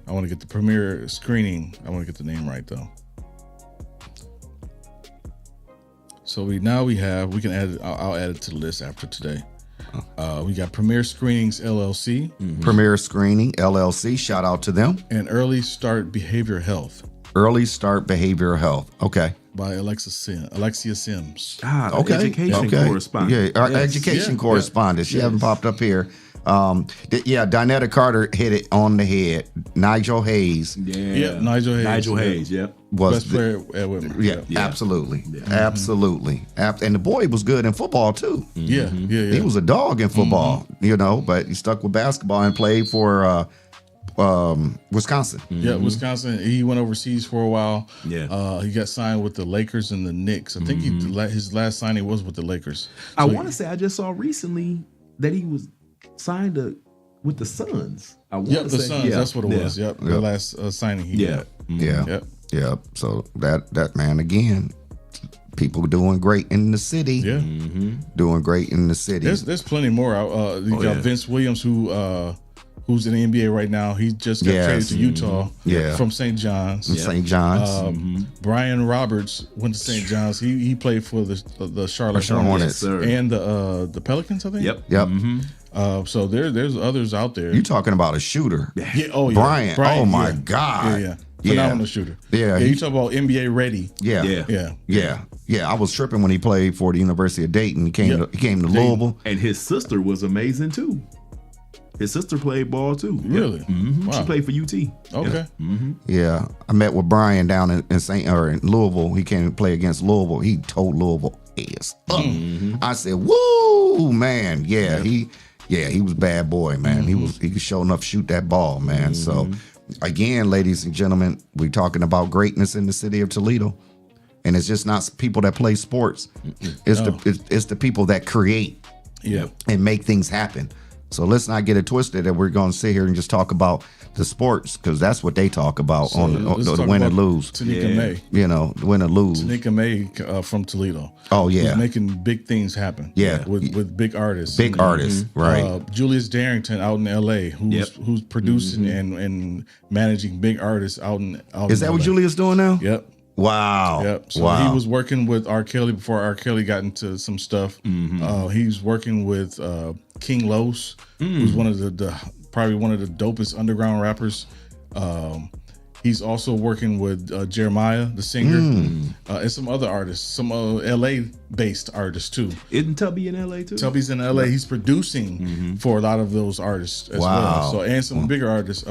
want to get the premiere screening. I want to get the name right though. So we can add it. I'll add it to the list after today. We got Premiere Screenings LLC, Premier Screening LLC. Shout out to them. and Early Start Behavior Health Early Start Behavioral Health. Okay. by Alexia Sims. Okay. Education correspondent. Yeah, our Yes. education Yeah. correspondent. She hasn't popped up here. Donetta Carter hit it on the head. Nigel Hayes Yeah, Nigel Hayes. Nigel Hayes, yep. was Best player at Whitmer. Yeah, absolutely, absolutely. And the boy was good in football too. Yeah. He was a dog in football, you know, but he stuck with basketball and played for Wisconsin. Yeah, Wisconsin. He went overseas for a while. Yeah. He got signed with the Lakers and the Knicks. I think his last signing was with the Lakers. I want to say I just saw recently that he was signed with the Suns. Yep, the Suns. That's what it was. Yep, the last signing he got. Yeah. So that man again, people doing great in the city. Yeah, doing great in the city. there's plenty more. You got Vince Williams who's in the NBA right now. He just got traded to Utah. From St. John's. St. John's. Brian Roberts went to St. John's. He played for the Charlotte Hornets. and the Pelicans, I think. Yep. So there's others out there. You talking about a shooter? Yeah. Brian. Oh my yeah. God. Phenomenal shooter. Yeah. You talk about NBA ready. Yeah. I was tripping when he played for the University of Dayton. He came to Louisville. And his sister was amazing too. His sister played ball too. Really? Mm-hmm. Wow. She played for UT. Okay. Yeah, I met with Brian down in in Louisville. He came to play against Louisville. He told Louisville ass up. I said, "Woo, man! Yeah, he was a bad boy, man. He could sure enough shoot that ball, man." So, again, ladies and gentlemen, we're talking about greatness in the city of Toledo, and it's just not people that play sports. It's the people that create and make things happen. So let's not get it twisted that we're going to sit here and just talk about the sports, because that's what they talk about on the win and lose. Tanika May. You know, win and lose. Tanika May from Toledo. Oh, yeah. Who's making big things happen. Yeah. With big artists. Big artists, right. Julius Darrington out in L.A. who's producing and managing big artists out in Is that LA. what Julius doing now? Yep. Wow. Yep. So he was working with R. Kelly before R. Kelly got into some stuff. He's working with King Los, who's one of the probably one of the dopest underground rappers. He's also working with Jeremiah, the singer, and some other artists, some LA-based artists too. Isn't Tubby in LA too? Tubby's in LA. He's producing for a lot of those artists as well. So and some bigger artists.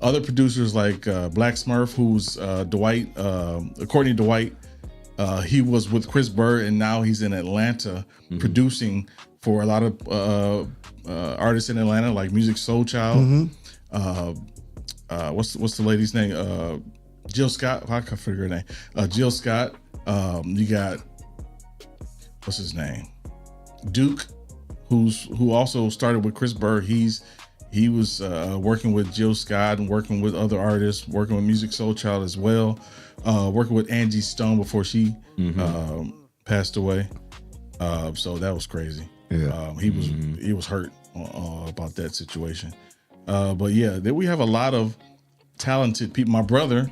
Other producers like Black Smurf, who's Dwight, Courtney Dwight. He was with Chris Bird, and now he's in Atlanta producing for a lot of artists in Atlanta, like Music Soul Child. What's the lady's name? Jill Scott. I can't figure her name. Jill Scott. You got what's his name? Duke, who also started with Chris Bird. He was working with Jill Scott and working with other artists, working with Music Soul Child as well, working with Angie Stone before she passed away. So that was crazy. Yeah. He was hurt about that situation. But yeah, we have a lot of talented people. My brother,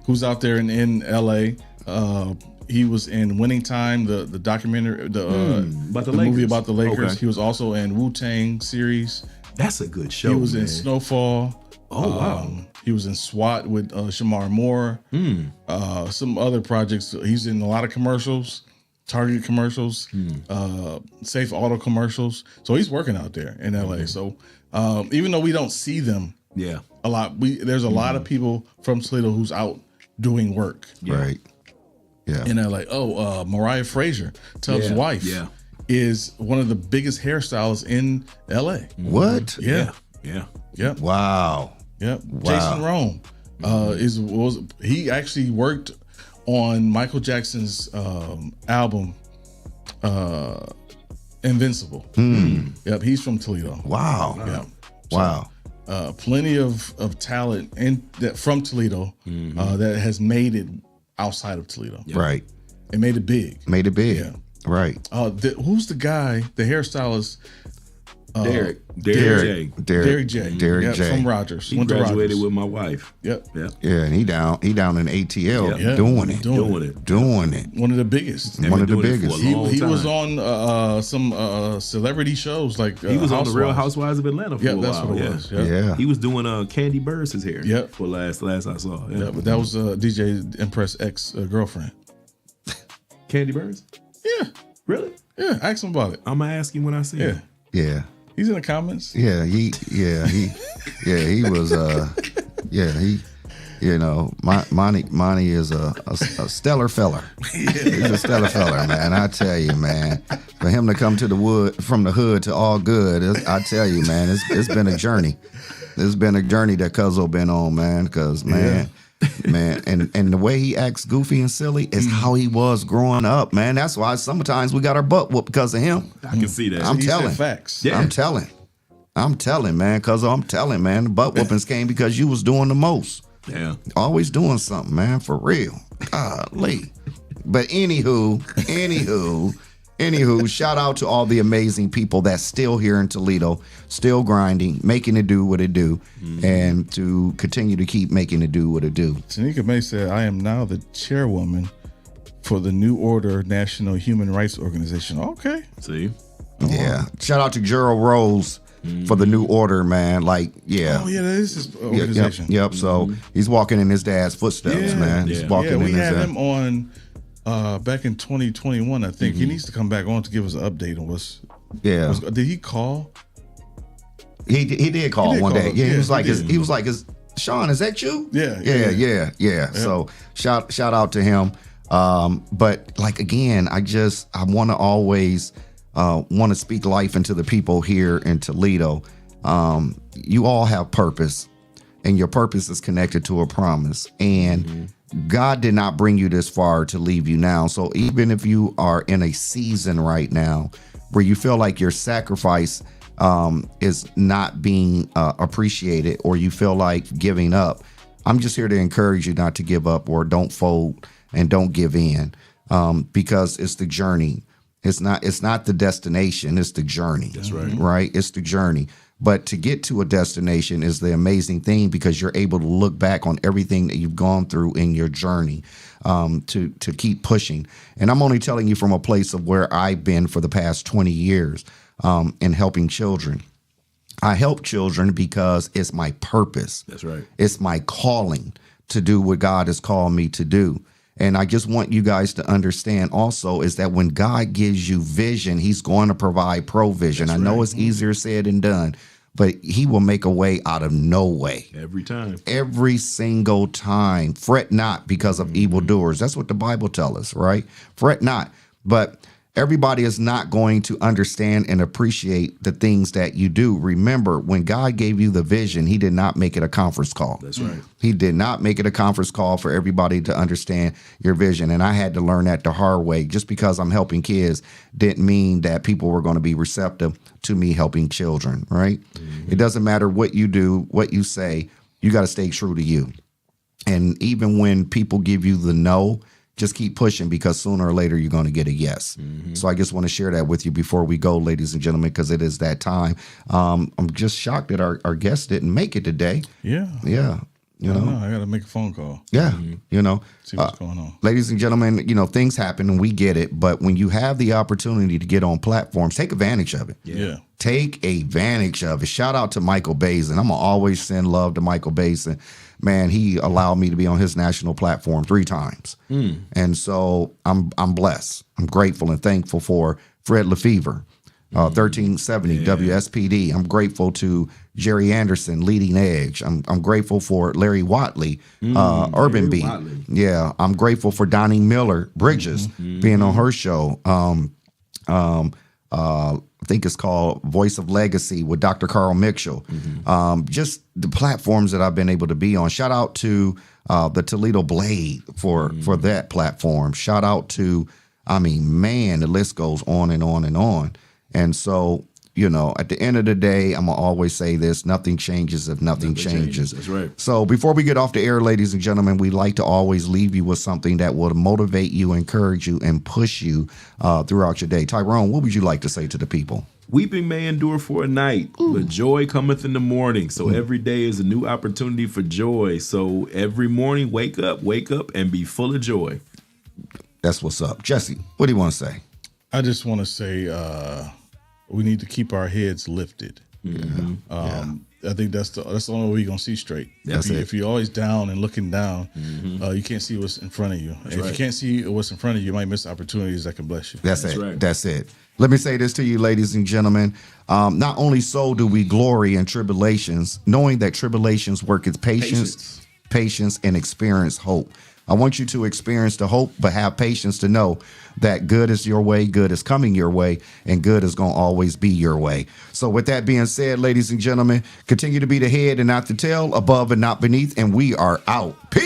who's out there in LA, He was in Winning Time, the documentary, the movie about the Lakers. Okay. He was also in Wu-Tang series. That's a good show. He was in man. Snowfall. Oh wow. He was in SWAT with Shamar Moore. Some other projects. He's in a lot of commercials, Target commercials, Safe Auto commercials. So he's working out there in LA. So even though we don't see them a lot, there's a lot of people from Toledo who's out doing work. Right. Yeah. In LA. Mariah Frazier, Tubbs' wife, is one of the biggest hairstylists in LA. What? Yeah. Yep. Wow. Yep. Jason Rome he actually worked on Michael Jackson's album Invincible. Yep, he's from Toledo. Wow. Yep. Wow. Plenty of talent from Toledo that has made it outside of Toledo. Right. And made it big. Yeah. Right. Who's the guy, the hairstylist? Derek J. Derek J. From Rogers. He graduated with my wife. Yep. Yeah, and he down in ATL doing it. One of the biggest. One of the biggest. He was on some celebrity shows like he was on the Real Housewives. Housewives of Atlanta for a while. That's what it was. Yeah. He was doing Candy Burris' hair. For last I saw. Yeah, but that was DJ Empress ex girlfriend. Candy Burris? Yeah. Really? Yeah. Ask him about it. I'm gonna ask him when I see him. Yeah. He's in the comments. He was Monty is a stellar feller. He's a stellar feller, man. I tell you, man. For him to come from the hood to all good, I tell you, man, it's been a journey. It's been a journey that Cuzzo been on, man. Because man, and the way he acts goofy and silly is how he was growing up, man. That's why sometimes we got our butt whooped because of him. I can see that. I'm telling. Facts. Yeah. I'm telling, man. Cuzzo, I'm telling, man. The butt whoopings came because you was doing the most. Yeah. Always doing something, man, for real. Golly. But anywho, shout out to all the amazing people that's still here in Toledo, still grinding, making it do what it do, and to continue to keep making it do what it do. Tanika May said, I am now the chairwoman for the New Order National Human Rights Organization. Okay. See? Yeah. Shout out to Gerald Rose for the New Order, man. Like, yeah. Oh, yeah, that is his organization. Yep. So he's walking in his dad's footsteps, man. He's walking in we his had him on back in 2021, I think. He needs to come back on to give us an update on what's. Yeah. Did he call? He did call one day. Yeah, he was like, Shawn, is that you? Yeah. So shout out to him. But like again, I want to always want to speak life into the people here in Toledo. You all have purpose, and your purpose is connected to a promise. And God did not bring you this far to leave you now. So even if you are in a season right now where you feel like your sacrifice is not being appreciated, or you feel like giving up, I'm just here to encourage you not to give up, or don't fold and don't give in, because it's the journey. It's not the destination. It's the journey. That's right. Right. It's the journey. But to get to a destination is the amazing thing, because you're able to look back on everything that you've gone through in your journey, to keep pushing. And I'm only telling you from a place of where I've been for the past 20 years in helping children. I help children because it's my purpose. That's right. It's my calling to do what God has called me to do. And I just want you guys to understand also is that when God gives you vision, he's going to provide provision. That's I know it's easier said than done, but he will make a way out of no way. Every time. Every single time. Fret not because of evildoers. That's what the Bible tells us, right? Fret not. But everybody is not going to understand and appreciate the things that you do. Remember, when God gave you the vision, he did not make it a conference call. That's right. He did not make it a conference call for everybody to understand your vision. And I had to learn that the hard way. Just because I'm helping kids didn't mean that people were going to be receptive to me helping children, right? It doesn't matter what you do, what you say, you got to stay true to you. And even when people give you the no, just keep pushing, because sooner or later you're going to get a yes. So I just want to share that with you before we go, ladies and gentlemen, because it is that time. I'm just shocked that our guest didn't make it today. Yeah. Yeah. You know, I got to make a phone call. Yeah, you know, See what's going on. ladies and gentlemen. You know, things happen and we get it, but when you have the opportunity to get on platforms, take advantage of it. Yeah. Take advantage of it. Shout out to Michael Bazin. I'm gonna always send love to Michael Bazin. Man, he allowed me to be on his national platform 3 times, and so I'm blessed. I'm grateful and thankful for Fred Lefevre. 1370 WSPD. I'm grateful to Jerry Anderson, Leading Edge. I'm grateful for Larry Watley, Urban Beat. Yeah, I'm grateful for Donnie Miller, Bridges, being on her show. I think it's called Voice of Legacy with Dr. Carl Mitchell. Just the platforms that I've been able to be on. Shout out to the Toledo Blade for that platform. Shout out to, I mean, man, the list goes on and on and on. And so, you know, at the end of the day, I'm going to always say this, nothing changes if nothing changes. That's right. So before we get off the air, ladies and gentlemen, we like to always leave you with something that will motivate you, encourage you, and push you throughout your day. Tyrone, what would you like to say to the people? Weeping may endure for a night, but joy cometh in the morning. So every day is a new opportunity for joy. So every morning, wake up, and be full of joy. That's what's up. Jesse, what do you want to say? I just want to say we need to keep our heads lifted. I think that's the only way you're gonna see straight. If you're always down and looking down, you can't see what's in front of you. If you can't see what's in front of you, you might miss opportunities that can bless you. That's it. Right. That's it. Let me say this to you, ladies and gentlemen. Not only so do we glory in tribulations, knowing that tribulations work its patience, and experience hope. I want you to experience the hope, but have patience to know that good is your way, good is coming your way, and good is going to always be your way. So with that being said, ladies and gentlemen, continue to be the head and not the tail, above and not beneath, and we are out. Peace.